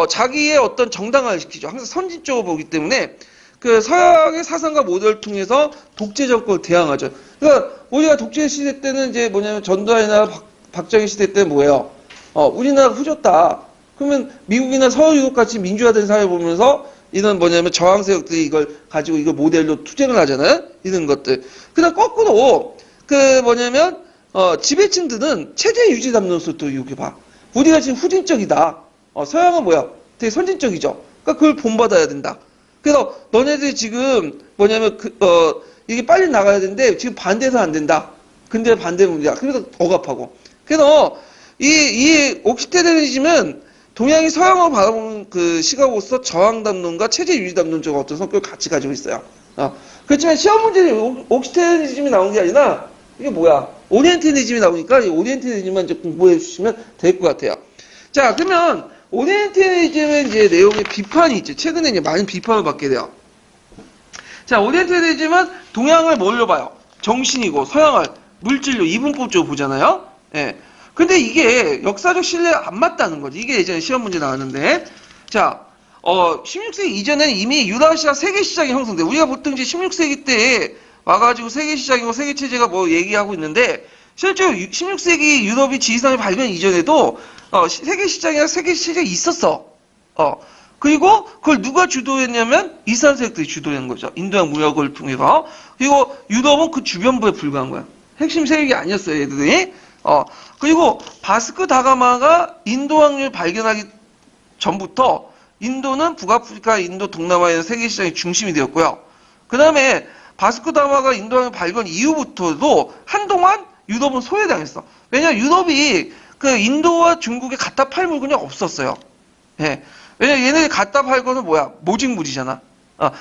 자기의 어떤 정당화를 시키죠. 항상 선진적으로 보기 때문에 그 서양의 사상과 모델을 통해서 독재 정권을 대항하죠. 그러니까 우리가 독재 시대 때는 이제 뭐냐면 전두환이나 박정희 시대 때는 뭐예요? 우리나라가 후졌다. 그러면 미국이나 서유 유럽 같이 민주화된 사회 보면서 이런 뭐냐면 저항 세력들이 이걸 가지고 이걸 모델로 투쟁을 하잖아요. 이런 것들. 그다음 거꾸로 그 뭐냐면 지배층들은 체제 유지 담론으로서 또 이렇게 봐. 우리가 지금 후진적이다. 서양은 뭐야? 되게 선진적이죠. 그러니까 그걸 본받아야 된다. 그래서 너네들이 지금 뭐냐면 이게 빨리 나가야 되는데 지금 반대해서 안 된다. 근데 반대문이야. 그래서 억압하고. 그래서 이 옥시테르니즘은 동양이 서양을 바라보는 그 시각으로서 저항 담론과 체제 유지 담론적 어떤 성격을 같이 가지고 있어요. 그렇지만 시험 문제에 옥시테르니즘이 나온 게 아니라 이게 뭐야? 오리엔탈리즘이 나오니까 이 오리엔탈리즘만 이제 공부해 주시면 될 것 같아요. 자, 그러면 오리엔탈리즘의 이제 내용의 비판이 있죠. 최근에 이제 많은 비판을 받게 돼요. 자, 오리엔탈리즘은 동양을 뭘로 봐요? 정신이고 서양을 물질로 이분법적으로 보잖아요. 예. 근데 이게 역사적 신뢰에 안 맞다는 거지. 이게 예전에 시험 문제 나왔는데. 자, 16세기 이전에는 이미 유라시아 세계 시장이 형성돼. 우리가 보통 이제 16세기 때 와가지고 세계 시장이고 세계 체제가 뭐 얘기하고 있는데, 실제로 16세기 유럽이 지리산업 발견 이전에도 세계 시장이나 세계 체제가 있었어. 그리고 그걸 누가 주도했냐면 이산 세력들이 주도한 거죠. 인도양 무역을 통해서. 그리고 유럽은 그 주변부에 불과한 거야. 핵심 세력이 아니었어요, 얘들이. 그리고 바스크 다가마가 인도 항를 발견하기 전부터 인도는 북아프리카, 인도, 동남아의 세계 시장의 중심이 되었고요. 그 다음에 바스크 다가마가 인도 항을 발견 이후부터도 한동안 유럽은 소외당했어. 왜냐면 유럽이 그 인도와 중국에 갖다 팔 물건이 없었어요. 예. 왜냐면 얘네들이 갖다 팔 거는 뭐야? 모직물이잖아.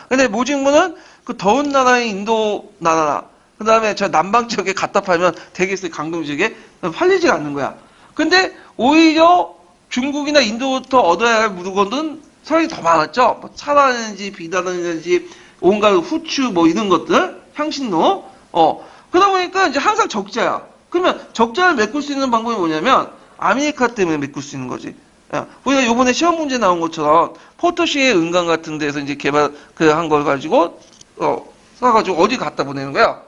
근데 모직물은 그 더운 나라인 인도 나라, 그 다음에 저 남방 지역에 갖다 팔면 대개수 강동 지역에 팔리지가 않는 거야. 근데 오히려 중국이나 인도부터 얻어야 할 물건은 서양이 더 많았죠. 뭐 차라든지 비다든지 온갖 후추 뭐 이런 것들, 향신료. 그러다 보니까 이제 항상 적자야. 그러면 적자를 메꿀 수 있는 방법이 뭐냐면 아메리카 때문에 메꿀 수 있는 거지. 우리가 요번에 시험 문제 나온 것처럼 포토시의 은강 같은 데서 이제 한 걸 가지고 써가지고 어디 갖다 보내는 거야?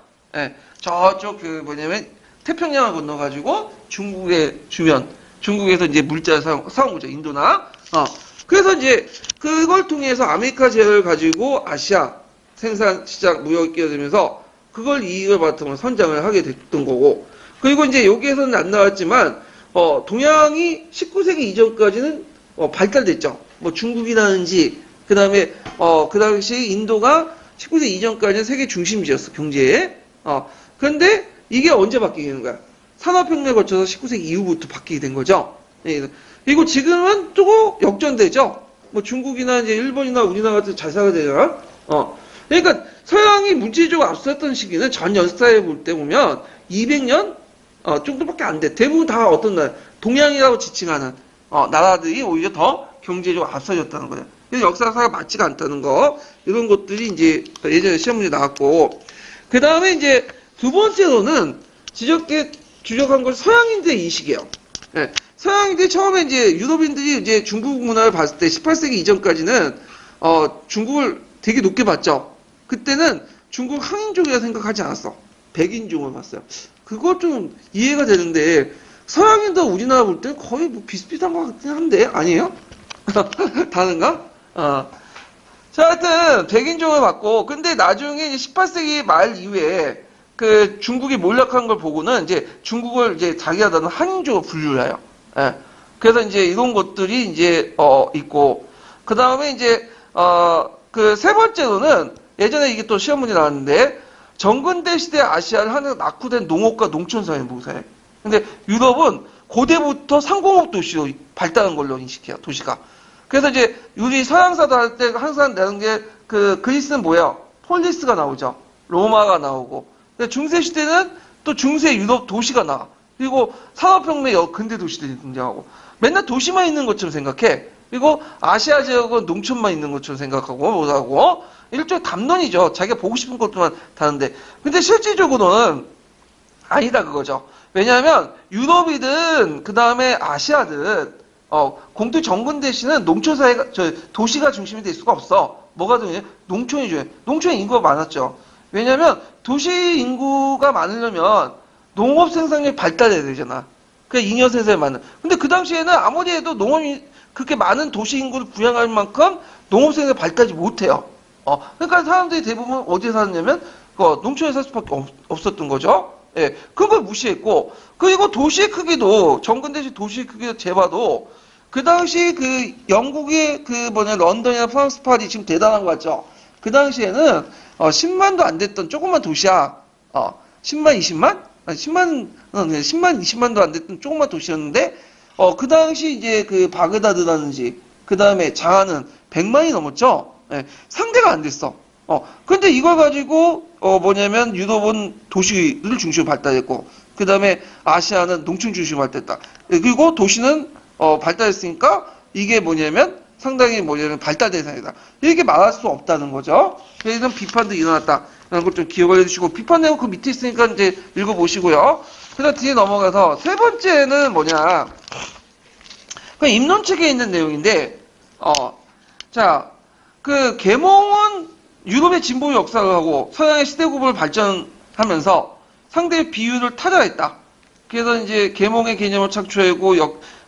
저쪽 그 뭐냐면 태평양을 건너가지고 중국의 주변, 중국에서 이제 물자를 사온 거죠. 인도나. 그래서 이제 그걸 통해서 아메리카 제어를 가지고 아시아 생산 시장 무역에 끼어들면서 그걸 이익을 바탕으로 선장을 하게 됐던 거고. 그리고 이제 여기에서는 안 나왔지만 동양이 19세기 이전까지는 발달됐죠. 뭐 중국이라든지 그 다음에 그 당시 인도가 19세기 이전까지는 세계 중심지였어, 경제에. 그런데 이게 언제 바뀌는 거야? 산업혁명에 거쳐서 19세기 이후부터 바뀌게 된 거죠. 그리고 지금은 또 역전되죠. 뭐 중국이나 이제 일본이나 우리나라 같은 잘 살아야 되잖아. 그러니까 서양이 물질적으로 앞섰던 시기는 전 역사에 볼 때 보면 200년 정도밖에 안 돼. 대부분 다 어떤 나라, 동양이라고 지칭하는 나라들이 오히려 더 경제적으로 앞서졌다는 거예요. 그래서 역사가 맞지가 않다는 거, 이런 것들이 이제 예전에 시험 문제 나왔고, 그 다음에 이제 두 번째로는 주적한 것이 서양인들의 인식이에요. 서양인들이 처음에 이제 유럽인들이 이제 중국 문화를 봤을 때 18세기 이전까지는 중국을 되게 높게 봤죠. 그때는 중국 항인족이라 생각하지 않았어. 백인종을 봤어요. 그거 좀 이해가 되는데 서양인들 우리나라 볼 때 거의 뭐 비슷비슷한 것 같긴 한데 아니에요? 다른가? 자, 하여튼 백인종을 봤고, 근데 나중에 18세기 말 이후에 그 중국이 몰락한 걸 보고는 이제 중국을 이제 자기가 나는 한인족으로 분류를 해요. 그래서 이제 이런 것들이 이제 있고, 그 다음에 이제 그 세 번째로는 예전에 이게 또 시험 문제 나왔는데 정근대 시대 아시아를 하나 낙후된 농업과 농촌사회 모사해. 근데 유럽은 고대부터 상공업 도시로 발달한 걸로 인식해요, 도시가. 그래서 이제 우리 서양사도 할 때 항상 나오는 게 그 그리스는 뭐예요? 폴리스가 나오죠. 로마가 나오고. 근데 중세 시대는 또 중세 유럽 도시가 나와. 그리고 산업혁명 근대 도시들이 등장하고. 맨날 도시만 있는 것처럼 생각해. 그리고 아시아 지역은 농촌만 있는 것처럼 생각하고 뭐라고. 일종의 담론이죠. 자기가 보고 싶은 것들만 다는데. 근데 실질적으로는 아니다 그거죠. 왜냐하면 유럽이든 그 다음에 아시아든 공투 정근 대신은 농촌사회가 도시가 중심이 될 수가 없어. 뭐가 중요해? 농촌이 중요해. 농촌에 인구가 많았죠. 왜냐하면 도시 인구가 많으려면 농업 생산력이 발달해야 되잖아. 그 잉여 생산이 많은. 근데 그 당시에는 아무리 해도 농업이 그렇게 많은 도시 인구를 부양할 만큼 농업 생산이 발달하지 못해요. 그러니까 사람들이 대부분 어디에 사느냐면 농촌에 살 수밖에 없었던 거죠. 예, 그걸 무시했고, 그리고 도시의 크기도 정근대시 도시의 크기도 재봐도 그 당시 그 영국의 런던이나 프랑스 파리 지금 대단한 거 같죠. 그 당시에는 10만도 안 됐던 조그만 도시야. 10만, 20만? 아니, 10만, 20만도 안 됐던 조그만 도시였는데, 그 당시 이제 그 바그다드라든지, 그 다음에 자하는 100만이 넘었죠? 예, 상대가 안 됐어. 근데 이걸 가지고, 뭐냐면, 유럽은 도시를 중심으로 발달했고, 그 다음에 아시아는 농촌 중심으로 발달했다. 예, 그리고 도시는, 발달했으니까, 이게 뭐냐면, 상당히 뭐냐면 발달 대상이다. 이렇게 말할 수 없다는 거죠. 그래서 비판도 일어났다. 라는 걸 좀 기억을 해주시고, 비판 내용 그 밑에 있으니까 이제 읽어보시고요. 그 다음 뒤에 넘어가서, 세 번째는 뭐냐. 그 입론책에 있는 내용인데, 자, 그 계몽은 유럽의 진보 역사를 하고 서양의 시대 구분을 발전하면서 상대의 비율을 타자했다. 그래서 이제 계몽의 개념을 착취하고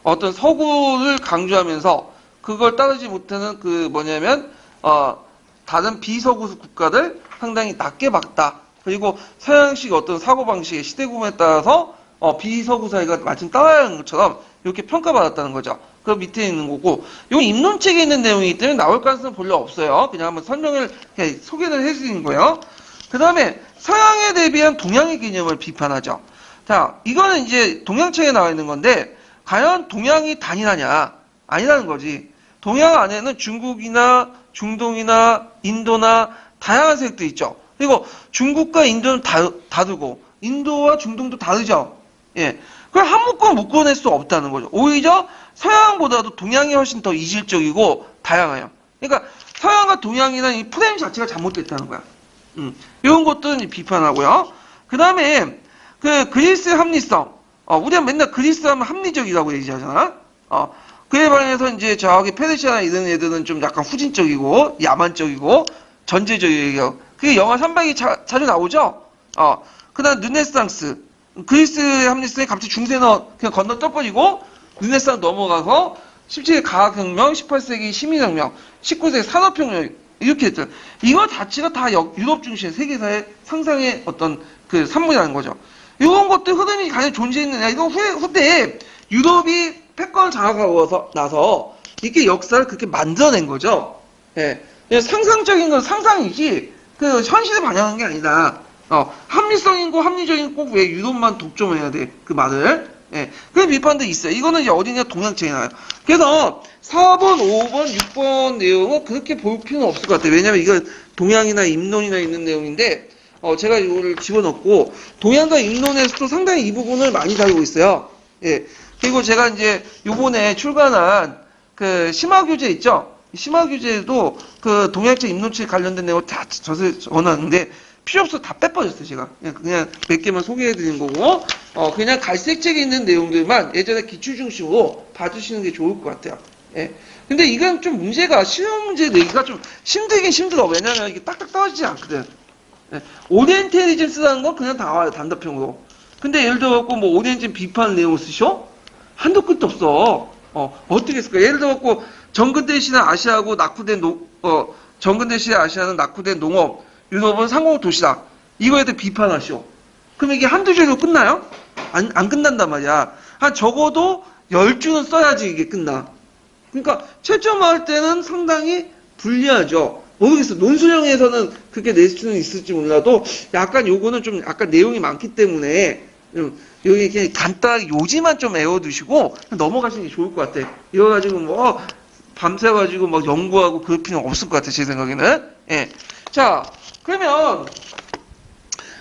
어떤 서구를 강조하면서 그걸 따르지 못하는 그 뭐냐면 다른 비서구 국가들 상당히 낮게 봤다. 그리고 서양식 어떤 사고방식의 시대 구분에 따라서 비서구 사회가 마침 따라야 하는 것처럼 이렇게 평가받았다는 거죠. 그 밑에 있는 거고, 이 입론책에 있는 내용이기 때문에 나올 가능성은 별로 없어요. 그냥 한번 설명을, 그냥 소개를 해드리는 거예요. 그 다음에 서양에 대비한 동양의 개념을 비판하죠. 자, 이거는 이제 동양책에 나와 있는 건데, 과연 동양이 단일하냐? 아니라는 거지. 동양 안에는 중국이나 중동이나 인도나 다양한 세력도 있죠. 그리고 중국과 인도는 다르고, 인도와 중동도 다르죠. 예. 그걸 한 묶어 묶어낼 수 없다는 거죠. 오히려 서양보다도 동양이 훨씬 더 이질적이고 다양해요. 그러니까 서양과 동양이나 이 프레임 자체가 잘못됐다는 거야. 이런 것들은 비판하고요. 그 다음에 그 그리스의 합리성. 우리가 맨날 그리스 하면 합리적이라고 얘기하잖아. 그에 반해서 이제 저기 페르시아나 이런 애들은 좀 약간 후진적이고 야만적이고 전제적이고. 그게 영화 선박이 자주 나오죠. 그 다음 르네상스. 그리스의 합리성이 갑자기 중세너 그냥 건너 떠버리고 르네상스 넘어가서 17세기 과학혁명, 18세기 시민혁명, 19세기 산업혁명 이렇게 했죠. 이거 자체가 다 유럽 중심의 세계사의 상상의 어떤 그 산물이라는 거죠. 이런 것들 흐름이 과연 존재했느냐. 이건 후대에 유럽이 패권을 장악하고 나서 이렇게 역사를 그렇게 만들어낸 거죠. 예. 그냥 상상적인 건 상상이지 그 현실에 반영한 게 아니다. 합리성이고 합리적인 꼭 왜 유럽만 독점해야 돼? 그 말을. 예. 그 비판도 있어요. 이거는 이제 어디냐 동양책에 나와요. 그래서 4번, 5번, 6번 내용은 그렇게 볼 필요는 없을 것 같아요. 왜냐면 이건 동양이나 입론이나 있는 내용인데, 제가 이거를 집어넣고, 동양과 입론에서도 상당히 이 부분을 많이 다루고 있어요. 예. 그리고 제가 이제 요번에 출간한 그 심화교재 있죠? 심화교재도 그 동양책 입론책 관련된 내용을 다 적어놨는데, 필요 없어 다 빼버렸어요, 제가. 그냥 몇 개만 소개해드린 거고, 그냥 갈색책에 있는 내용들만 예전에 기출 중심으로 봐주시는 게 좋을 것 같아요. 예. 근데 이건 좀 문제가, 실험 문제 내기가 좀 힘들긴 힘들어. 왜냐면 이게 딱딱 떨어지지 않거든. 예. 오리엔테리즘 쓰라는 건 그냥 다 와요, 단답형으로. 근데 예를 들어갖고 뭐 오리엔테리즘 비판 내용을 쓰셔? 한도 끝도 없어. 어떻게 했을까? 예를 들어갖고 정근대 시대 아시아하고 낙후된 정근대 시대 아시아는 낙후된 농업, 유럽은 상공 도시다. 이거에 대해 비판하시오. 그럼 이게 한두 줄로 끝나요? 안 끝난단 말이야. 한 적어도 10줄은 써야지 이게 끝나. 그러니까 채점할 때는 상당히 불리하죠. 모르겠어. 논술형에서는 그렇게 낼 수는 있을지 몰라도 약간 요거는 좀 약간 내용이 많기 때문에 여기 그냥 간단하게 요지만 좀 외워두시고 넘어가시는 게 좋을 것 같아. 이거 가지고 뭐 밤새가지고 막 연구하고 그럴 필요는 없을 것 같아. 제 생각에는. 예. 자, 그러면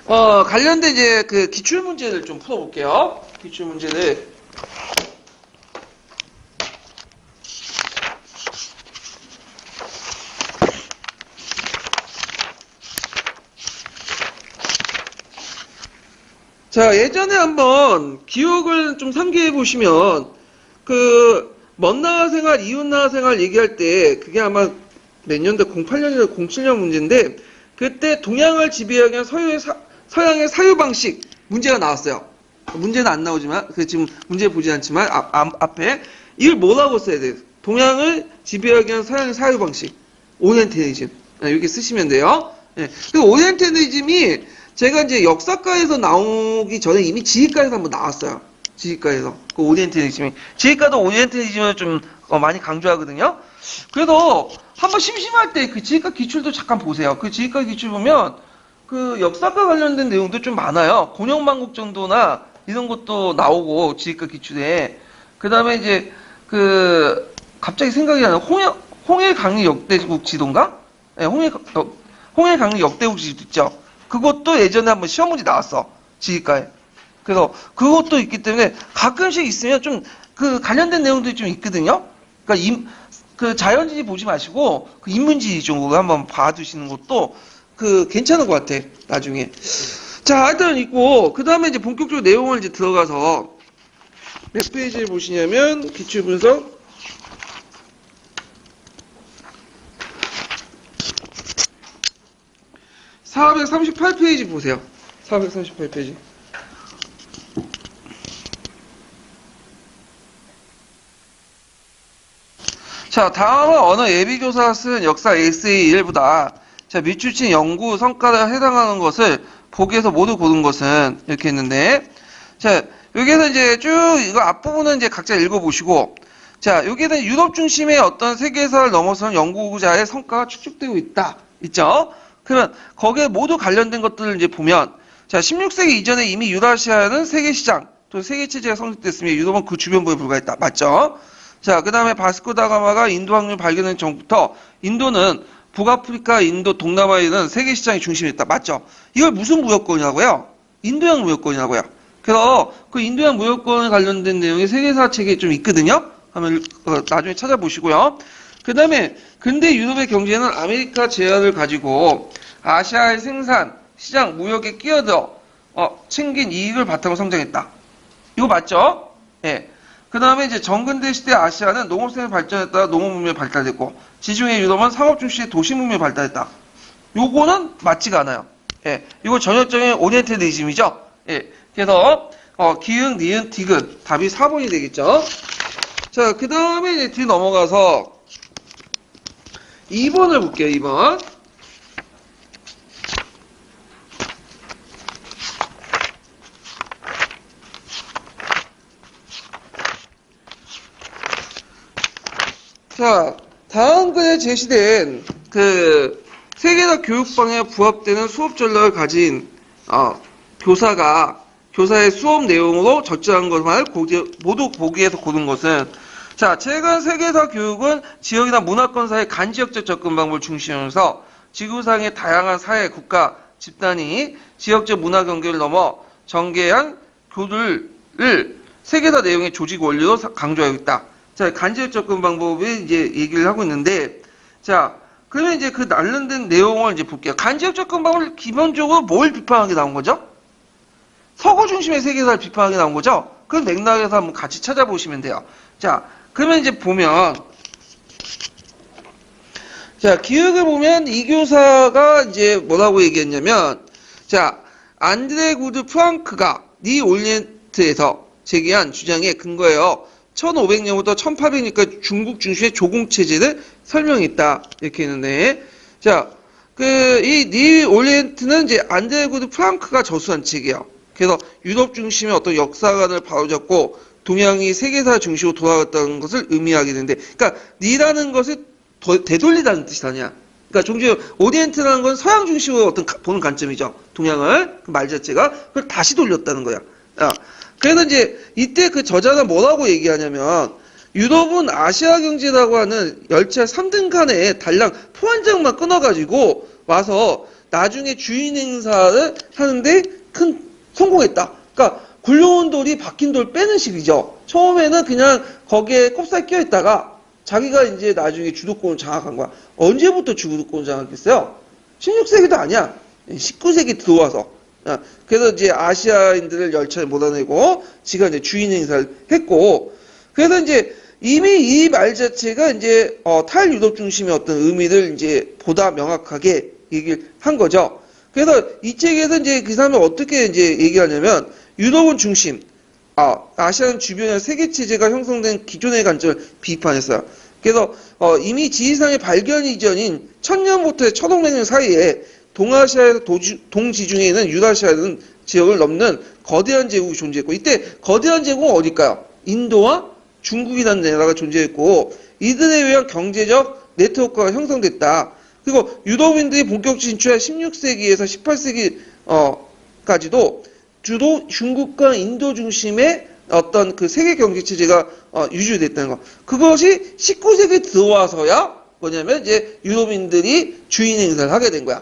관련된 이제 그 기출 문제를 좀 풀어볼게요. 기출 문제를. 자, 예전에 한번 기억을 좀 상기해 보시면 먼 나라 생활, 이웃 나라 생활 얘기할 때 그게 아마 몇 년대 08년이나 07년 문제인데 그때 동양을 지배하기 위한 서양의 사유 방식 문제가 나왔어요. 문제는 안 나오지만 지금 문제 보지 않지만 앞에 이걸 뭐라고 써야 돼요? 동양을 지배하기 위한 서양의 사유 방식 오리엔탈리즘 이렇게 쓰시면 돼요. 네. 그 오리엔탈리즘이 제가 이제 역사과에서 나오기 전에 이미 지휘과에서 한번 나왔어요. 지휘과에서 그 오리엔탈리즘이 지휘과도 오리엔탈리즘을 좀 많이 강조하거든요. 그래도 한번 심심할 때 그 지휘과 기출도 잠깐 보세요. 그 지휘과 기출 보면 그 역사과 관련된 내용도 좀 많아요. 곤영만국정도나 이런 것도 나오고 지휘과 기출에. 그 다음에 이제 그 갑자기 생각이 나는 홍해강리 역대국 지도인가? 네, 홍해강리 역대국 지도 있죠. 그것도 예전에 한번 시험 문제 나왔어. 지휘과에. 그래서 그것도 있기 때문에 가끔씩 있으면 좀 그 관련된 내용들이 좀 있거든요. 그러니까 그 자연지리 보지 마시고 그 인문지리 쪽으로 한번 봐두시는 것도 그 괜찮은 것 같아. 나중에. 자, 일단 있고 그 다음에 이제 본격적으로 내용을 이제 들어가서 몇 페이지를 보시냐면 기출 분석 438페이지 보세요. 438페이지. 자, 다음은 언어 예비교사 쓴 역사 에세이 일부다. 자, 밑줄친 연구 성과에 해당하는 것을 보기에서 모두 고른 것은 이렇게 했는데, 자, 여기에서 이제 쭉 이거 앞부분은 이제 각자 읽어보시고, 자, 여기에는 유럽 중심의 어떤 세계사를 넘어서는 연구자의 성과가 축적되고 있다. 있죠? 그러면 거기에 모두 관련된 것들을 이제 보면, 자, 16세기 이전에 이미 유라시아는 세계시장, 또 세계체제가 성립됐으며 유럽은 그 주변부에 불과했다. 맞죠? 자, 그 다음에 바스코 다가마가 인도 항로 발견한 전부터 인도는 북아프리카, 인도, 동남아에 있는 세계시장의 중심이었다. 맞죠? 이걸 무슨 무역권이라고요? 인도양 무역권이라고요. 그래서 그 인도양 무역권에 관련된 내용이 세계사 책에 좀 있거든요. 한번 나중에 찾아보시고요. 그 다음에 근대 유럽의 경제는 아메리카 제안을 가지고 아시아의 생산, 시장, 무역에 끼어들어 챙긴 이익을 바탕으로 성장했다. 이거 맞죠? 예. 그 다음에 이제 정근대 시대 아시아는 농업생활 발전에 따라 농업문명이 발달됐고 지중해 유럽은 상업 중시의 도시문명이 발달했다. 요거는 맞지가 않아요. 예, 이거 전형적인 오리엔탈리즘이죠. 예, 그래서 기흥, 니은, 디귿 답이 4번이 되겠죠. 자, 그 다음에 이제 뒤 넘어가서 2번을 볼게요. 2번. 자, 다음 글에 제시된 그 세계사 교육방에 부합되는 수업 전략을 가진 교사의 수업 내용으로 적절한 것만을 모두 보기에서 고른 것은, 자, 최근 세계사 교육은 지역이나 문화권사의 간지역적 접근 방법을 중시하면서 지구상의 다양한 사회, 국가, 집단이 지역적 문화 경계를 넘어 전개한 교류를 세계사 내용의 조직 원리로 강조하고 있다. 자, 간접 접근 방법을 이제 얘기를 하고 있는데, 자, 그러면 이제 그 관련된 내용을 이제 볼게요. 간접 접근 방법을 기본적으로 뭘 비판하게 나온 거죠? 서구 중심의 세계사를 비판하게 나온 거죠? 그 맥락에서 한번 같이 찾아보시면 돼요. 자, 그러면 이제 보면, 자, 기억을 보면 이 교사가 이제 뭐라고 얘기했냐면, 자, 안드레 구드 프랑크가 니 올리엔트에서 제기한 주장에 근거해요. 1500년부터 1800년까지 중국 중심의 조공체제를 설명했다. 이렇게 했는데, 자, 이 니 올리엔트는 이제 안드레 구드 프랑크가 저수한 책이에요. 그래서 유럽 중심의 어떤 역사관을 바로잡고 동양이 세계사 중심으로 돌아갔다는 것을 의미하게 되는데, 그러니까 니라는 것을 되돌리다는 뜻이 아니야. 그러니까 종종 오리엔트라는 건 서양 중심으로 어떤 보는 관점이죠. 동양을 그 말 자체가 그걸 다시 돌렸다는 거야. 그래서 이제 이때 그 저자는 뭐라고 얘기하냐면, 유럽은 아시아 경제라고 하는 열차 3등 칸에 달랑 포환장만 끊어가지고 와서 나중에 주인 행사를 하는데 성공했다. 그러니까 굴러온 돌이 박힌 돌 빼는 식이죠. 처음에는 그냥 거기에 꼽살 껴있다가 자기가 이제 나중에 주도권을 장악한 거야. 언제부터 주도권을 장악했어요? 16세기도 아니야. 19세기 들어와서. 그래서 이제 아시아인들을 열차에 몰아내고 지가 이제 주인 행사를 했고, 그래서 이제 이미 이 말 자체가 이제 탈유럽 중심의 어떤 의미를 이제 보다 명확하게 얘기를 한 거죠. 그래서 이 책에서 이제 그 사람이 어떻게 이제 얘기하냐면, 유럽은 중심, 아시아는 주변에 세계 체제가 형성된 기존의 관점을 비판했어요. 그래서 이미 지리상의 발견 이전인 1000년부터 1500년 사이에 동아시아에서 동지중해에 있는 유라시아라는 지역을 넘는 거대한 제국이 존재했고, 이때 거대한 제국은 어딜까요? 인도와 중국이라는 나라가 존재했고, 이들에 의한 경제적 네트워크가 형성됐다. 그리고 유럽인들이 본격 진출한 16세기에서 18세기까지도 주로 중국과 인도 중심의 어떤 그 세계 경제 체제가 유지됐다는 거. 그것이 19세기 들어와서야 뭐냐면 이제 유럽인들이 주인 행사를 하게 된 거야.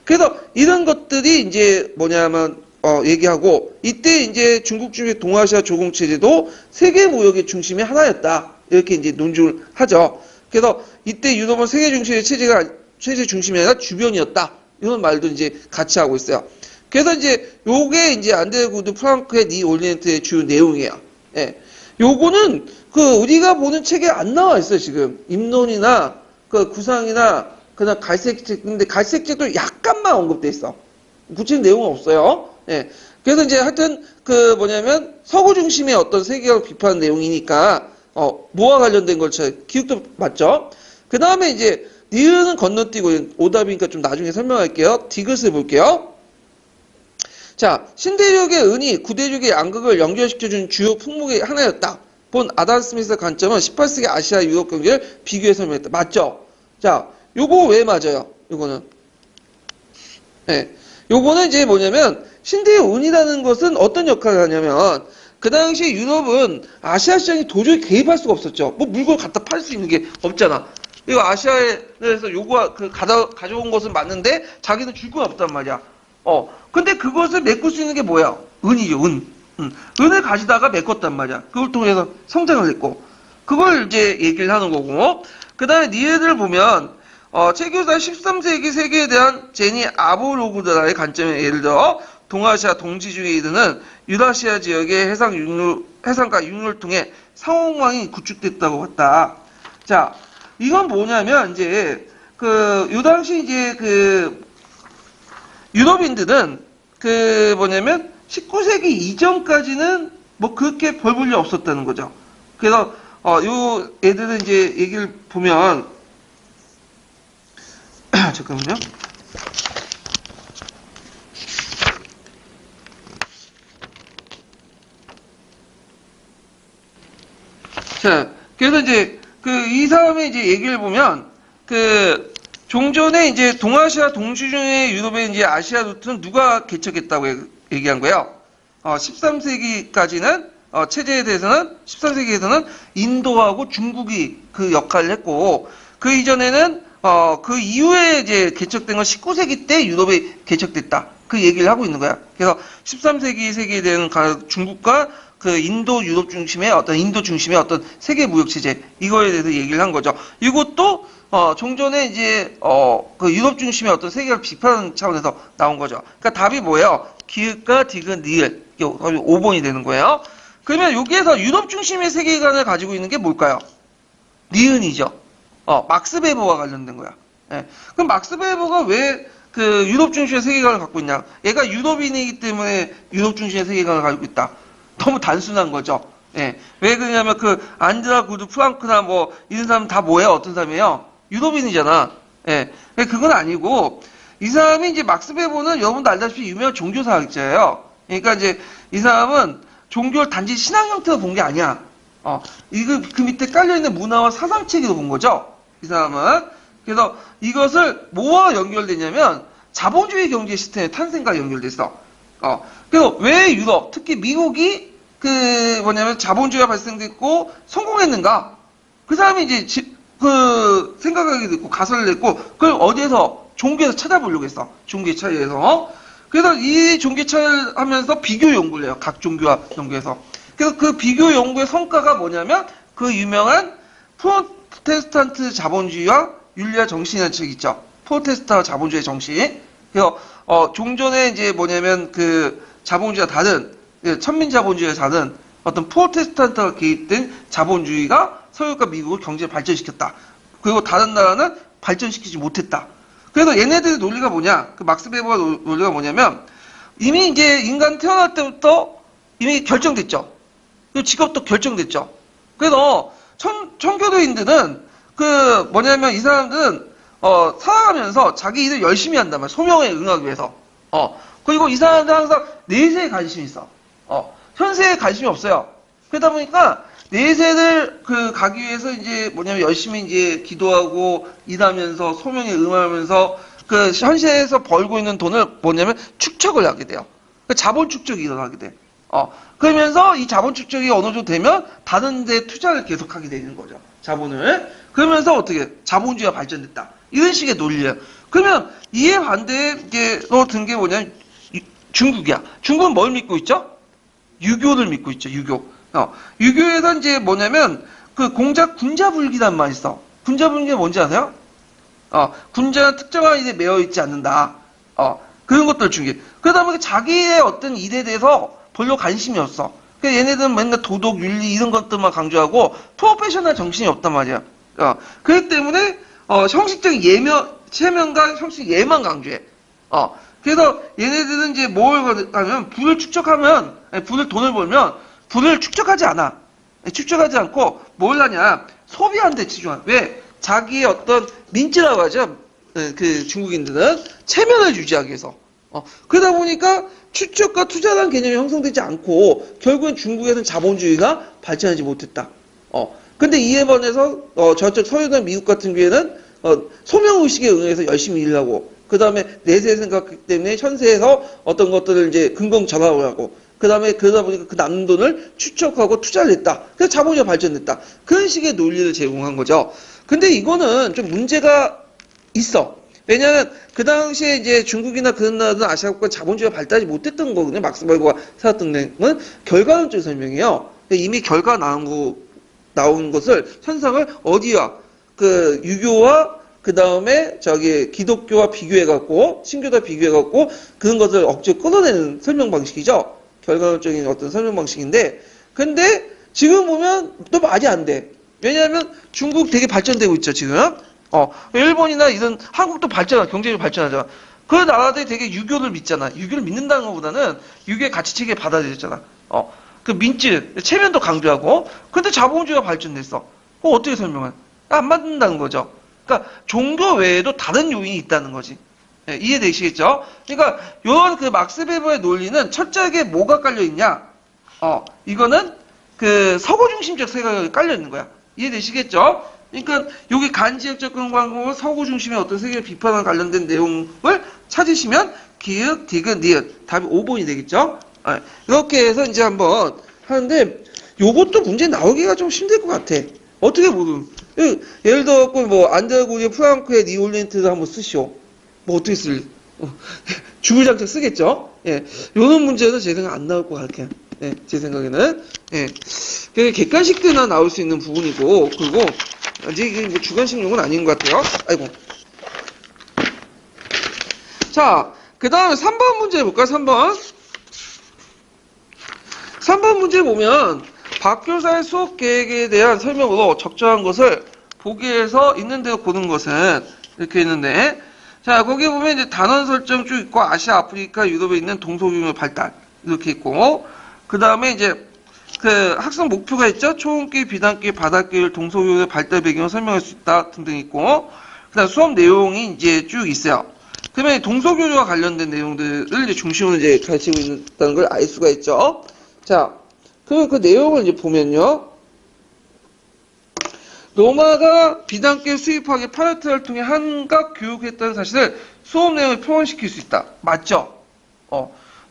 그래서 이런 것들이 이제 뭐냐면 얘기하고 이때 이제 중국 중의 동아시아 조공 체제도 세계 무역의 중심의 하나였다. 이렇게 이제 논증을 하죠. 그래서 이때 유럽은 세계 중심의 체제 중심이 아니라 주변이었다. 이런 말도 이제 같이 하고 있어요. 그래서 이제 요게 이제 안데르구드 프랑크의 니 오리엔트의 주요 내용이에요. 예. 요거는 그 우리가 보는 책에 안 나와 있어요, 지금. 입론이나 그 구상이나 그냥 갈색책, 근데 갈색책도 약간만 언급돼 있어. 구체적인 내용은 없어요. 예. 그래서 이제 하여튼 그 뭐냐면 서구 중심의 어떤 세계를 비판하는 내용이니까 뭐와 관련된 걸 기억도 맞죠? 그 다음에 이제 니은은 건너뛰고 오답이니까 좀 나중에 설명할게요. 디귿을 볼게요. 자, 신대륙의 은이 구대륙의 양극을 연결시켜준 주요 품목의 하나였다. 본 아담 스미스의 관점은 18세기 아시아 유럽 경제를 비교해 설명했다. 맞죠? 자, 요거 왜 맞아요? 요거는. 네. 요거는 이제 뭐냐면, 신대륙 은이라는 것은 어떤 역할을 하냐면, 그 당시에 유럽은 아시아 시장에 도저히 개입할 수가 없었죠. 뭐 물건 갖다 팔 수 있는 게 없잖아. 이거 아시아에서 요거 가져온 것은 맞는데, 자기는 줄 건 없단 말이야. 근데 그것을 메꿀 수 있는 게 뭐야? 은이죠, 은. 은을 가지다가 메꿨단 말이야. 그걸 통해서 성장을 했고. 그걸 이제 얘기를 하는 거고. 그 다음에 니네들 보면, 체교사 13세기 세계에 대한 제니 아보로그드라의 관점에 예를 들어, 동아시아 동지중에 이르는 유라시아 지역의 해상과 육로를 통해 상호망이 구축됐다고 봤다. 자, 이건 뭐냐면, 이제, 요 당시 이제 유럽인들은 뭐냐면 19세기 이전까지는 뭐 그렇게 별 볼 일 없었다는 거죠. 그래서 요 애들은 이제 얘기를 보면 잠깐만요. 자, 그래서 이제 이 사람의 이제 얘기를 보면 종전에 이제 동아시아 동지중해 유럽의 이제 아시아 루트는 누가 개척했다고 얘기한 거예요. 13세기까지는 체제에 대해서는 13세기에서는 인도하고 중국이 그 역할을 했고 그 이전에는 그 이후에 이제 개척된 건 19세기 때 유럽에 개척됐다. 그 얘기를 하고 있는 거야. 그래서 13세기 세계에 대한 중국과 그 인도 유럽 중심의 인도 중심의 어떤 세계 무역 체제 이거에 대해서 얘기를 한 거죠. 이것도 종전에 이제 그 유럽 중심의 어떤 세계를 비판하는 차원에서 나온 거죠. 그러니까 답이 뭐예요? 기읍과 디귿, 니을 5번이 되는 거예요. 그러면 여기에서 유럽 중심의 세계관을 가지고 있는 게 뭘까요? 니은이죠. 막스 베버와 관련된 거야. 예. 그럼 막스 베버가 왜 그 유럽 중심의 세계관을 갖고 있냐? 얘가 유럽인이기 때문에 유럽 중심의 세계관을 가지고 있다. 너무 단순한 거죠. 예. 왜 그러냐면 안드라 구드 프랑크나 뭐 이런 사람 다 뭐예요? 어떤 사람이에요? 유럽인이잖아. 예. 그건 아니고 이 사람이 이제 막스 베버는 여러분도 알다시피 유명한 종교사학자예요. 그러니까 이제 이 사람은 종교를 단지 신앙 형태로 본 게 아니야. 그 밑에 깔려있는 문화와 사상 체계로 본 거죠. 이 사람은. 그래서 이것을 뭐와 연결되냐면 자본주의 경제 시스템의 탄생과 연결됐어. 그래서 왜 유럽, 특히 미국이 뭐냐면 자본주의가 발생됐고 성공했는가? 그 사람이 이제 생각하게 됐고 가설을 냈고 그걸 어디에서 종교에서 찾아보려고 했어. 종교의 차이에서. 그래서 이 종교 차이를 하면서 비교 연구를 해요. 각 종교와 연구해서. 그래서 그 비교 연구의 성과가 뭐냐면 그 유명한 프로테스탄트 자본주의와 율리아 정신이라는 책 있죠. 프로테스탄트 자본주의 정신. 그래서 종전에 이제 뭐냐면 자본주의와 다른 천민 자본주의와 다른 어떤 프로테스탄트가 개입된 자본주의가 서유럽과 미국을 경제를 발전시켰다. 그리고 다른 나라는 발전시키지 못했다. 그래서 얘네들의 논리가 뭐냐? 막스 베버가 논리가 뭐냐면 이미 이제 인간 태어날 때부터 이미 결정됐죠. 그리고 직업도 결정됐죠. 그래서 청교도인들은 뭐냐면 이 사람들은 살아가면서 자기 일을 열심히 한단 말이야. 소명에 응하기 위해서. 그리고 이 사람들은 항상 내세에 관심이 있어. 현세에 관심이 없어요. 그러다 보니까 내세를 가기 위해서 이제 뭐냐면 열심히 이제 기도하고 일하면서 소명에 응하면서 그 현실에서 벌고 있는 돈을 뭐냐면 축적을 하게 돼요. 그 자본 축적이 일어나게 돼. 그러면서 이 자본 축적이 어느 정도 되면 다른 데 투자를 계속하게 되는 거죠. 자본을. 그러면서 어떻게 자본주의가 발전됐다. 이런 식의 논리예요. 그러면 이에 반대로 든 게 뭐냐면 중국이야. 중국은 뭘 믿고 있죠? 유교를 믿고 있죠. 유교. 유교에서 이제 뭐냐면 그 군자불기란 말이 있어. 군자불기가 뭔지 아세요? 군자는 특정한 일에 매여 있지 않는다. 그런 것들 중에. 그러다 보니까 자기의 어떤 일에 대해서 별로 관심이 없어. 그러니까 얘네들은 맨날 도덕, 윤리 이런 것들만 강조하고 프로페셔널 정신이 없단 말이야. 그렇기 때문에 형식적인 체면과 형식 예만 강조해. 그래서 얘네들은 이제 뭘 하면 부를 축적하면 부를 돈을 벌면 부를 축적하지 않아. 축적하지 않고 뭘 하냐? 소비하는 데 치중한. 왜? 자기의 어떤 민지라고 하죠. 그 중국인들은 체면을 유지하기 위해서. 그러다 보니까 축적과 투자라는 개념이 형성되지 않고 결국엔 중국에서는 자본주의가 발전하지 못했다. 근데 이에 반해서 저쪽 서유나 미국 같은 경우에는 소명의식에 응해서 열심히 일하고 그 다음에 내세 생각 때문에 현세에서 어떤 것들을 이제 근검절약을 하고 그 다음에 그러다 보니까 그 남는 돈을 축적하고 투자를 했다. 그래서 자본주의가 발전됐다. 그런 식의 논리를 제공한 거죠. 근데 이거는 좀 문제가 있어. 왜냐하면 그 당시에 이제 중국이나 그런 나라든 아시아국가 자본주의가 발달하지 못했던 거거든요. 막스 벨거가 세웠던 데는 결과론적 설명이에요. 이미 결과 나온 것을 현상을 어디와 그 유교와 그 다음에 기독교와 비교해갖고 신교와 비교해갖고 그런 것을 억지로 끌어내는 설명 방식이죠. 결과론적인 어떤 설명 방식인데, 근데 지금 보면 또 말이 안 돼. 왜냐하면 중국 되게 발전되고 있죠 지금. 일본이나 이런 한국도 경제적으로 발전하잖아. 그 나라들이 되게 유교를 믿잖아. 유교를 믿는다는 것보다는 유교의 가치체계에 받아들였잖아. 그 민지, 체면도 강조하고. 근데 자본주의가 발전됐어. 그거 어떻게 설명해? 안 맞는다는 거죠. 그러니까 종교 외에도 다른 요인이 있다는 거지. 예, 이해되시겠죠? 그러니까 요런 그 막스 베버의 논리는 첫째에 뭐가 깔려 있냐? 이거는 그 서구 중심적 생각이 깔려 있는 거야. 이해되시겠죠? 그러니까 여기 간지역 접근 광고와 서구 중심의 어떤 세계를 비판과 관련된 내용을 찾으시면 기역, 디귿, 니은 답이 5번이 되겠죠? 이렇게 해서 이제 한번 하는데 요것도 문제 나오기가 좀 힘들 것 같아. 어떻게 모르면 예를 들어 뭐 안드레고리의 프랑크의 니올렌트를 한번 쓰시오. 뭐 어떻게 쓸? 주구장창 쓰겠죠? 예, 요런 문제는 제 생각 안 나올 것 같아요. 예, 제 생각에는 예, 객관식 때나 나올 수 있는 부분이고 그리고 이제 이게 뭐 주관식 용은 아닌 것 같아요. 아이고. 자, 그 다음에 3번 문제 해볼까요? 3번 문제 보면 박 교사의 수업 계획에 대한 설명으로 적절한 것을 보기에서 있는 대로 고른 것은 이렇게 있는데, 자, 거기 보면 이제 단원 설정 쭉 있고 아시아, 아프리카, 유럽에 있는 동서교육의 발달 이렇게 있고, 그 다음에 이제 그 학습 목표가 있죠. 초음길, 비단길, 바닷길, 동서교육의 발달 배경을 설명할 수 있다 등등 있고, 그다음 수업 내용이 이제 쭉 있어요. 그러면 동서교육과 관련된 내용들을 이제 중심으로 이제 가르치고 있다는 걸 알 수가 있죠. 자, 그럼 그 내용을 이제 보면요. 로마가 비단길 수입하기 파르트를 통해 한각 교육했다는 사실을 수업 내용에 표현시킬 수 있다. 맞죠?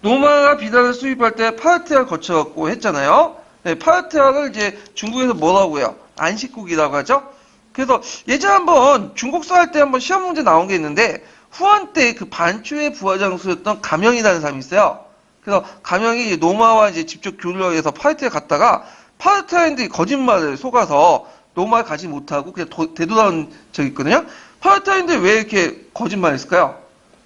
로마가 비단을 수입할 때 파르트를 거쳐갖고 했잖아요. 네, 파르트를 이제 중국에서 뭐라고 해요? 안식국이라고 하죠. 그래서 예전에 한번 중국사 할 때 한번 시험 문제 나온 게 있는데 후한 때 그 반추의 부하장수였던 가명이라는 사람이 있어요. 그래서 가명이 로마와 이제 직접 교류를 해서 파르트에 갔다가 파르트인들이 거짓말을 속아서 로마에 가지 못하고 그냥 되돌아온 적이 있거든요. 파르트인들이 왜 이렇게 거짓말을 했을까요?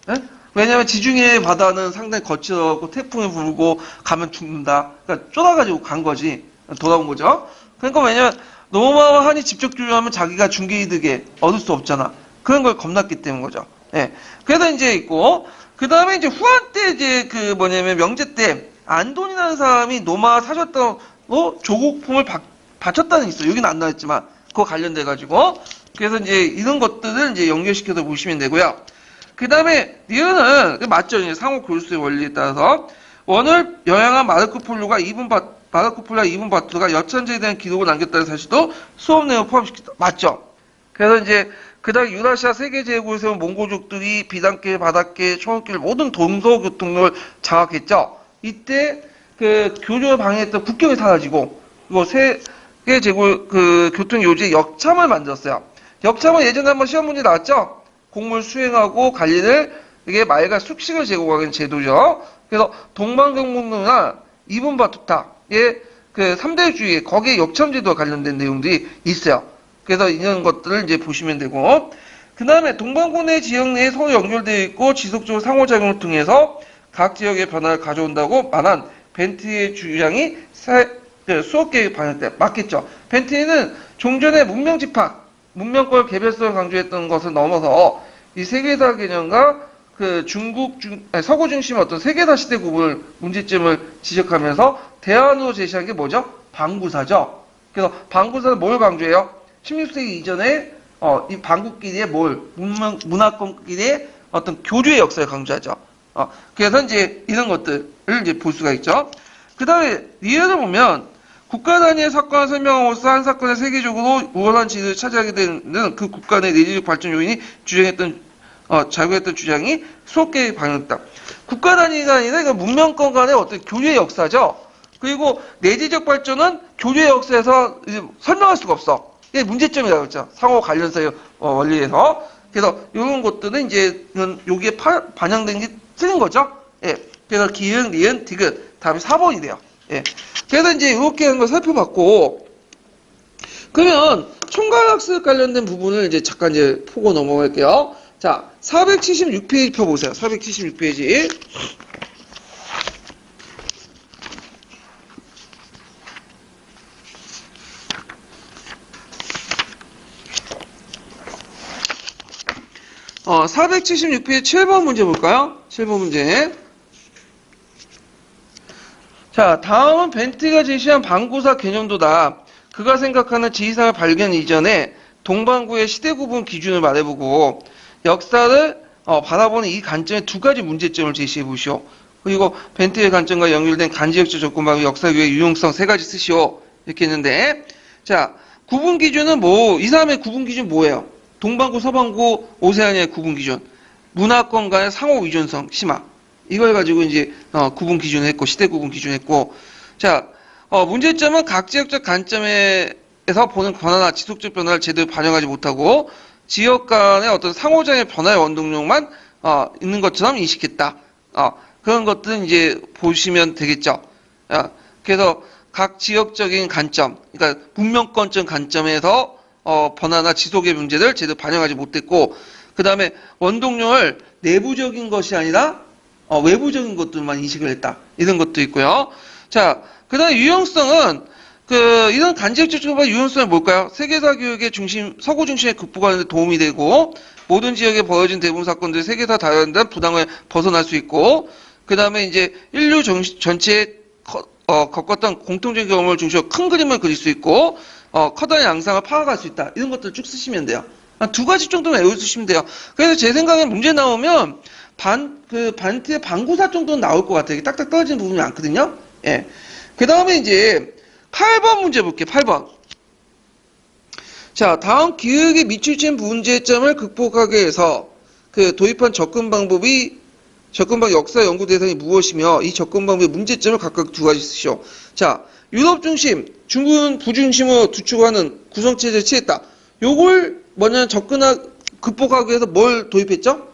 네? 왜냐면 지중해 바다는 상당히 거칠고 태풍이 불고 가면 죽는다. 그러니까 쫄아가지고 간 거지. 돌아온 거죠. 그러니까 왜냐면 로마와 한이 직접 교류하면 자기가 중개이득에 얻을 수 없잖아. 그런 걸 겁났기 때문인 거죠. 예. 그래서 이제 있고, 그 다음에 이제 후한 때 이제 그 뭐냐면 명제 때 안돈이라는 사람이 로마 사셨다고 조국품을 바쳤다는 게 있어요. 여기는 안 나왔지만 그거 관련돼가지고. 그래서 이제 이런 것들을 이제 연결시켜서 보시면 되고요. 그 다음에 니은은 맞죠. 상호 교류수의 원리에 따라서 원을 영향한 마르코 폴로가 이분 마르코폴라 이분 바투가 여천제에 대한 기록을 남겼다는 사실도 수업 내용 포함시켰다. 맞죠? 그래서 이제 그다음 유라시아 세계 제국을 세운 몽고족들이 비단길, 바닷길, 초원길 모든 동서교통로를 장악했죠. 이때 그 교조를 방해했던 국경이 사라지고 그리고 세계 제국 그 교통 요지에 역참을 만들었어요. 역참은 예전에 한번 시험 문제 나왔죠. 공물 수행하고 관리를 이게 말과 숙식을 제공하는 제도죠. 그래서 동방경문로나 이분바투타의 그 3대주의 거기에 역참제도와 관련된 내용들이 있어요. 그래서 이런 것들을 이제 보시면 되고, 그 다음에 동방군의 지역 내에 서로 연결되어 있고 지속적으로 상호작용을 통해서 각 지역의 변화를 가져온다고 말한 벤트의 주장이 수업계획 반영 때 맞겠죠. 벤트는 종전의 문명 집합, 문명권 개별성을 강조했던 것을 넘어서 이 세계사 개념과 그 서구 중심의 어떤 세계사 시대 구분 문제점을 지적하면서 대안으로 제시한 게 뭐죠? 방구사죠. 그래서 방구사는 뭘 강조해요? 16세기 이전에 이 방구끼리의 문화권끼리의 어떤 교류의 역사를 강조하죠. 그래서 이제 이런 것들을 이제 볼 수가 있죠. 그 다음에 리얼을 보면 국가 단위의 사건을 설명함으로써 한 사건의 세계적으로 우월한 지위를 차지하게 되는 그 국가 내 내지적 발전 요인이 작용했던 주장이 수업계획에 반영됐다. 국가 단위가 아니라 이거 문명권 간의 어떤 교류의 역사죠. 그리고 내지적 발전은 교류의 역사에서 설명할 수가 없어. 이게 문제점이라고 했죠. 상호 관련사의 원리에서. 그래서 이런 것들은 이제 여기에 반영된 게 틀린 거죠. 예. 그래서 기흥, 니은, 디귿. 다음에 4번이 돼요. 예. 그래서 이제 이렇게 하는 걸 살펴봤고, 그러면 총괄학습 관련된 부분을 이제 잠깐 이제 보고 넘어갈게요. 자, 476페이지 펴보세요. 476페이지. 어, 476페이지 7번 문제 볼까요? 7번 문제. 자, 다음은 벤트가 제시한 방구사 개념도다. 그가 생각하는 지리산을 발견 이전에 동방구의 시대 구분 기준을 말해보고 역사를 바라보는 이 관점에 두 가지 문제점을 제시해 보시오. 그리고 벤트의 관점과 연결된 간지역적 접근방의 역사교의 유용성 세 가지 쓰시오. 이렇게 했는데, 자, 구분 기준은 이 사람의 구분 기준 뭐예요? 동방구, 서방구, 오세아니아의 구분 기준. 문화권 간의 상호 의존성, 심화. 이걸 가지고 이제 구분 기준을 했고, 시대 구분 기준을 했고, 자, 문제점은 각 지역적 관점에서 보는 변화나 지속적 변화를 제대로 반영하지 못하고 지역 간의 어떤 상호작용의 변화의 원동력만 있는 것처럼 인식했다. 그런 것들은 이제 보시면 되겠죠. 그래서 각 지역적인 관점, 그러니까 문명권적 관점에서 변화나 지속의 문제를 제대로 반영하지 못했고, 그 다음에 원동력을 내부적인 것이 아니라 외부적인 것들만 인식을 했다. 이런 것도 있고요. 자, 그 다음에 유용성은 이런 간접적 조건의 유용성이 뭘까요? 세계사 교육의 서구 중심의 극복하는 데 도움이 되고, 모든 지역에 벌어진 대부분 사건들이 세계사 다양한 부담을 벗어날 수 있고, 그 다음에 이제 인류 전체에 겪었던 공통적인 경험을 중심으로 큰 그림을 그릴 수 있고, 커다란 양상을 파악할 수 있다. 이런 것들을 쭉 쓰시면 돼요. 한 두 가지 정도만 외워주시면 돼요. 그래서 제 생각엔 문제 나오면 반트의 방구사 정도는 나올 것 같아요. 딱딱 떨어지는 부분이 많거든요. 예. 그 다음에 이제 8번 문제 볼게요. 8번. 자, 다음 기획의 미출된 문제점을 극복하기 위해서 도입한 접근 방법 역사 연구 대상이 무엇이며 이 접근 방법의 문제점을 각각 두 가지 쓰시오. 자, 유럽 중심, 중국 부중심으로 구축하는 구성체제를 취했다. 요걸 극복하기 위해서 뭘 도입했죠?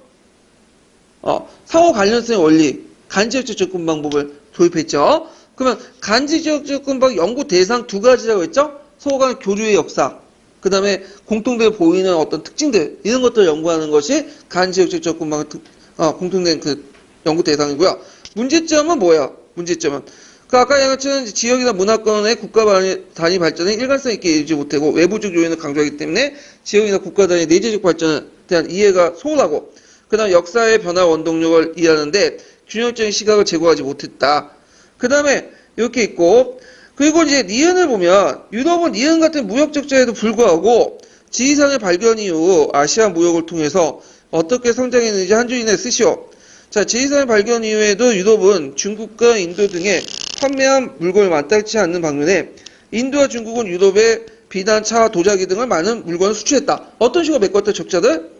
상호 관련성의 원리, 간접적 접근 방법을 도입했죠. 그러면 간접적 접근 방법 연구 대상 두 가지라고 했죠? 서로 간 교류의 역사, 그 다음에 공통되어 보이는 어떤 특징들, 이런 것들을 연구하는 것이 간접적 접근 방법 공통된 연구 대상이고요. 문제점은 뭐예요? 문제점은 아까 얘기한 것처럼 지역이나 문화권의 국가 단위 발전에 일관성 있게 이루지 못하고 외부적 요인을 강조하기 때문에 지역이나 국가 단위 내재적 발전에 대한 이해가 소홀하고, 그 다음 역사의 변화 원동력을 이해하는데 균형적인 시각을 제공하지 못했다. 그 다음에 이렇게 있고, 그리고 이제 니은을 보면 유럽은 니은 같은 무역 적자에도 불구하고 지리산의 발견 이후 아시아 무역을 통해서 어떻게 성장했는지 한 줄 이내에 쓰시오. 자, 지리산의 발견 이후에도 유럽은 중국과 인도 등의 판매한 물건을 마땅치 않는 반면에 인도와 중국은 유럽에 비단, 차, 도자기 등을 많은 물건을 수출했다. 어떤 식으로 메꿨다 적자들?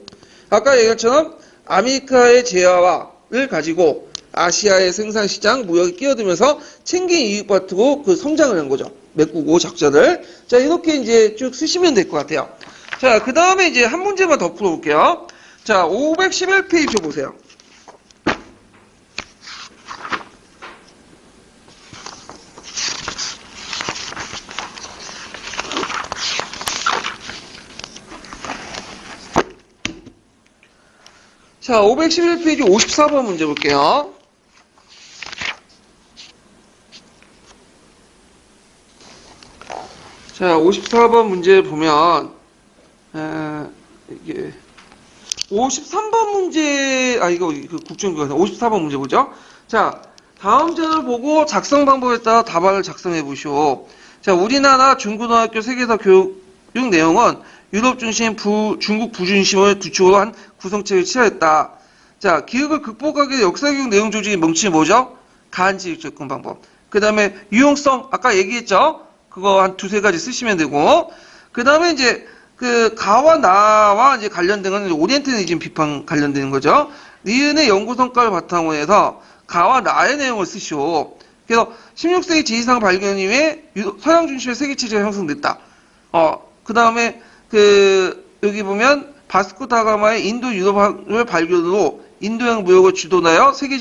아까 얘기한 것처럼 아메리카의 제어를 가지고 아시아의 생산시장 무역에 끼어들면서 챙긴 이익 받고 그 성장을 한 거죠. 메꾸고 적자들. 자, 이렇게 이제 쭉 쓰시면 될 것 같아요. 자, 그 다음에 이제 한 문제만 더 풀어볼게요. 자, 511페이지 보세요. 자, 511페이지 54번 문제 볼게요. 자, 54번 문제 보면, 이게, 53번 문제, 이거 그 국정교과서 54번 문제 보죠? 자, 다음 자료를 보고 작성 방법에 따라 답안을 작성해 보시오. 자, 우리나라 중고등학교 세계사 교육 내용은 유럽 중심, 중국 부중심을 주축으로 한 구성책을 취하였다. 자, 기억을 극복하기 위해 역사교육 내용 조직의 명칭이 뭐죠? 간지 접근 방법. 그 다음에 유용성, 아까 얘기했죠? 그거 한 두세 가지 쓰시면 되고, 그 다음에 이제 그 가와 나와 이제 관련된 건 오리엔탈리즘 비판 관련되는 거죠. 니은의 연구 성과를 바탕으로 해서 가와 나의 내용을 쓰시오. 그래서 16세기 제2상 발견 이후에 서양 중심의 세계 체제가 형성됐다. 그 다음에 여기 보면 바스코 다가마의 인도 유럽을 발견으로 인도양 무역을 주도하여 세계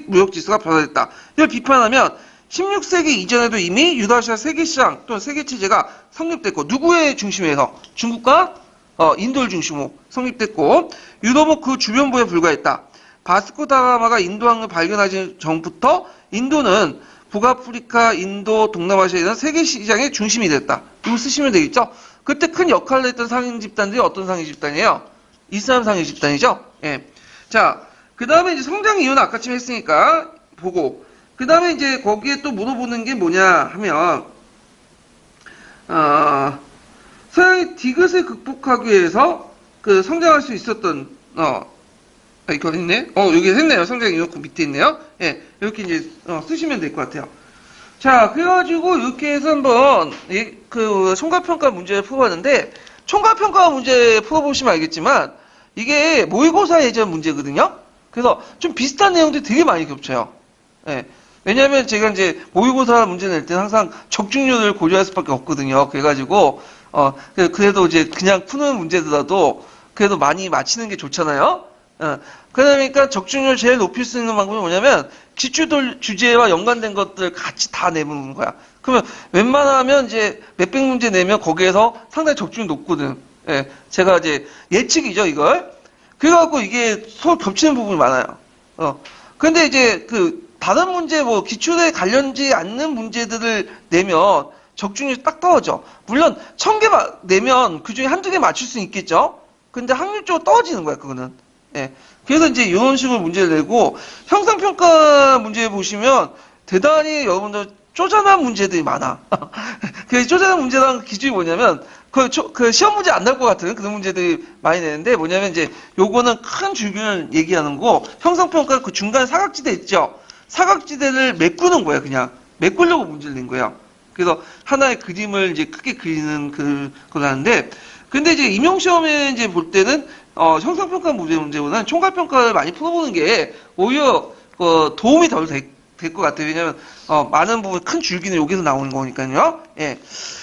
무역 질서가 변화됐다. 이걸 비판하면 16세기 이전에도 이미 유다시아 세계시장 또는 세계체제가 성립됐고, 누구의 중심에서? 중국과 인도를 중심으로 성립됐고, 유럽은 그 주변부에 불과했다. 바스코 다가마가 인도항을 발견하기 전부터 인도는 북아프리카, 인도, 동남아시아에 있는 세계시장의 중심이 됐다. 이거 쓰시면 되겠죠? 그때 큰 역할을 했던 상인 집단들이 어떤 상인 집단이에요? 이슬람 상인 집단이죠? 예. 자, 그 다음에 이제 성장 이유는 아까쯤 했으니까 보고, 그 다음에 이제 거기에 또 물어보는 게 뭐냐 하면, 서양이 디귿을 극복하기 위해서 그 성장할 수 있었던, 이거 있네? 여기 했네요. 성장 이유 밑에 있네요. 예, 이렇게 이제, 쓰시면 될 것 같아요. 자, 그래가지고 이렇게 해서 한번, 그 총괄평가 문제를 풀어봤는데, 총괄평가 문제 풀어보시면 알겠지만, 이게 모의고사 예전 문제거든요? 그래서 좀 비슷한 내용들이 되게 많이 겹쳐요. 예. 왜냐면 제가 이제 모의고사 문제 낼 때는 항상 적중률을 고려할 수밖에 없거든요. 그래가지고, 그래도 이제 그냥 푸는 문제더라도 그래도 많이 맞히는 게 좋잖아요. 그러니까 적중률 제일 높일 수 있는 방법이 뭐냐면 기출 주제와 연관된 것들 같이 다 내보는 거야. 그러면 웬만하면 이제 몇백 문제 내면 거기에서 상당히 적중률 높거든. 예, 제가 이제 예측이죠, 이걸. 그래갖고 이게 서로 겹치는 부분이 많아요. 근데 이제 다른 문제 기출에 관련지 않는 문제들을 내면 적중률이 딱 떨어져. 물론 1000개 내면 그 중에 한두 개 맞출 수는 있겠죠. 근데 확률적으로 떨어지는 거야, 그거는. 예. 그래서 이제 이런 식으로 문제를 내고, 형상평가 문제 보시면 대단히 여러분들 쪼잔한 문제들이 많아. 그 쪼잔한 문제랑 기준이 뭐냐면, 그 시험 문제 안 나올 것 같은 그런 문제들이 많이 내는데, 뭐냐면 이제 요거는 큰 줄기를 얘기하는 거고, 형상평가 그 중간 사각지대 있죠? 사각지대를 메꾸는 거야, 그냥. 메꾸려고 문제를 낸 거야. 그래서 하나의 그림을 이제 크게 그리는 그걸 하는데, 근데 이제 임용시험에 이제 볼 때는, 형상평가 문제보다는 총괄평가를 많이 풀어보는 게 오히려, 도움이 덜 될 것 같아요. 왜냐면, 많은 부분, 큰 줄기는 여기서 나오는 거니까요. 예.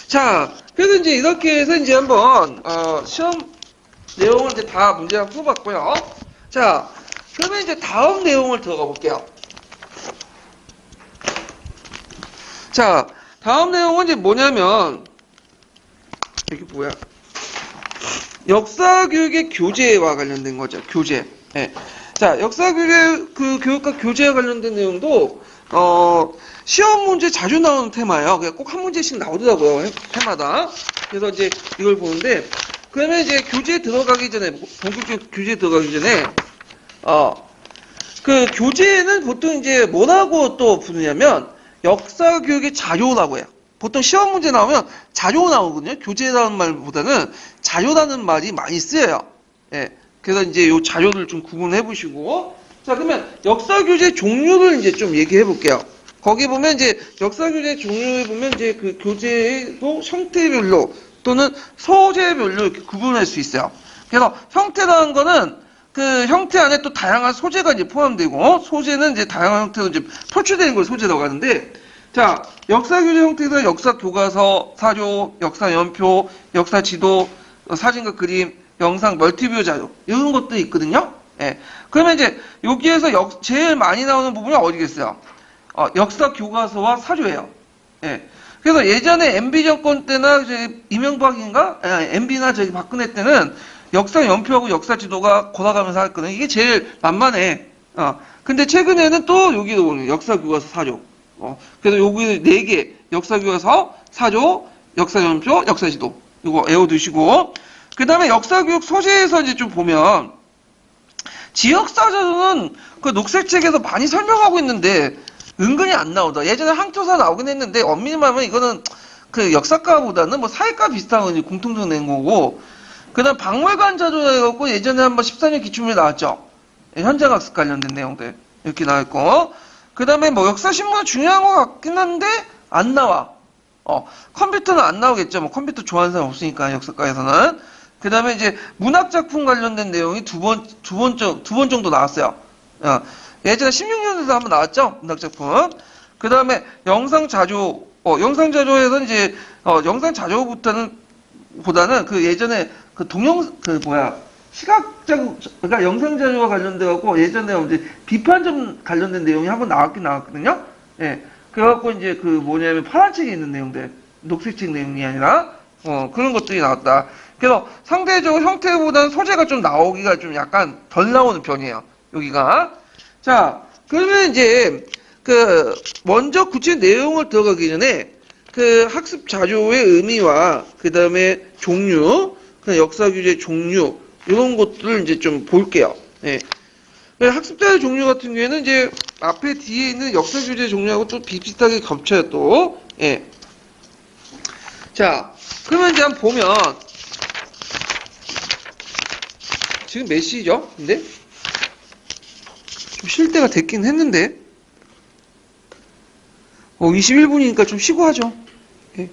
자, 그래서 이제 이렇게 해서 이제 한번, 시험 내용을 이제 다 문제를 풀어봤고요. 자, 그러면 이제 다음 내용을 들어가 볼게요. 자, 다음 내용은 이제 뭐냐면, 이게 뭐야? 역사교육의 교재와 관련된 거죠. 교재. 예. 자, 역사교육의 교육과 교재와 관련된 내용도, 시험 문제 자주 나오는 테마예요. 꼭 한 문제씩 나오더라고요. 해마다. 그래서 이제 이걸 보는데, 그러면 이제 교재에 들어가기 전에, 본격적인 교재에 들어가기 전에, 그 교재는 보통 이제 뭐라고 또 부르냐면, 역사교육의 자료라고 해요. 보통 시험 문제 나오면 자료 나오거든요. 교재라는 말보다는 자료라는 말이 많이 쓰여요. 예. 그래서 이제 요 자료를 좀 구분해 보시고, 자, 그러면 역사교재 종류를 이제 좀 얘기해 볼게요. 거기 보면 이제 역사교재 종류에 보면 이제 그 교재도 형태별로 또는 소재별로 이렇게 구분할 수 있어요. 그래서 형태라는 거는 그 형태 안에 또 다양한 소재가 이제 포함되고, 소재는 이제 다양한 형태로 이제 표출되는 걸 소재라고 하는데, 자, 역사교재 형태에서 역사교과서, 사료, 역사연표, 역사지도, 사진과 그림, 영상, 멀티뷰 자료, 이런 것도 있거든요. 예. 그러면 이제 여기에서 제일 많이 나오는 부분이 어디겠어요? 역사교과서와 사료예요. 예. 그래서 예전에 MB 정권 때나 이제 이명박인가? MB나 저기 박근혜 때는 역사 연표하고 역사 지도가 골아가면서 했거든요. 이게 제일 만만해. 근데 최근에는 또 여기도 보면 역사 교과서 사료. 그래서 여기 4개. 역사 교과서, 사료, 역사 연표, 역사 지도. 이거 외워두시고. 그 다음에 역사 교육 소재에서 이제 좀 보면, 지역사전은 그 녹색책에서 많이 설명하고 있는데, 은근히 안 나오다. 예전에 항토사 나오긴 했는데, 엄밀히 말하면 이거는 그 역사과보다는 뭐 사회과 비슷한 거 공통적으로 낸 거고, 그 다음 박물관 자료라 해갖고 예전에 한번 14년 기출문제 나왔죠. 현장학습 관련된 내용들 이렇게 나와있고, 그 다음에 뭐 역사신문은 중요한 것 같긴 한데 안 나와. 컴퓨터는 안 나오겠죠. 뭐 컴퓨터 좋아하는 사람 없으니까 역사과에서는. 그 다음에 이제 문학작품 관련된 내용이 두 번 정도 나왔어요. 예전에 16년에도 한번 나왔죠. 문학작품. 그 다음에 영상자료, 영상자료에서 이제 영상자료보다는 그 예전에 그 시각자료, 그러니까 영상자료와 관련돼갖고 예전에 이제 비판점 관련된 내용이 한번 나왔거든요. 예. 그래갖고 이제 그 뭐냐면 파란 책에 있는 내용들, 녹색책 내용이 아니라, 그런 것들이 나왔다. 그래서 상대적으로 형태보다는 소재가 좀 나오기가 좀 약간 덜 나오는 편이에요. 여기가. 자, 그러면 이제 먼저 구체 내용을 들어가기 전에 그 학습 자료의 의미와 그 다음에 종류, 역사교재 종류, 이런 것들을 이제 좀 볼게요. 예. 학습 자료 종류 같은 경우에는 이제 앞에 뒤에 있는 역사교재 종류하고 또 비슷하게 겹쳐요, 또. 예. 자, 그러면 이제 한번 보면, 지금 몇 시죠? 근데? 좀 쉴 때가 됐긴 했는데. 21분이니까 좀 쉬고 하죠. 예.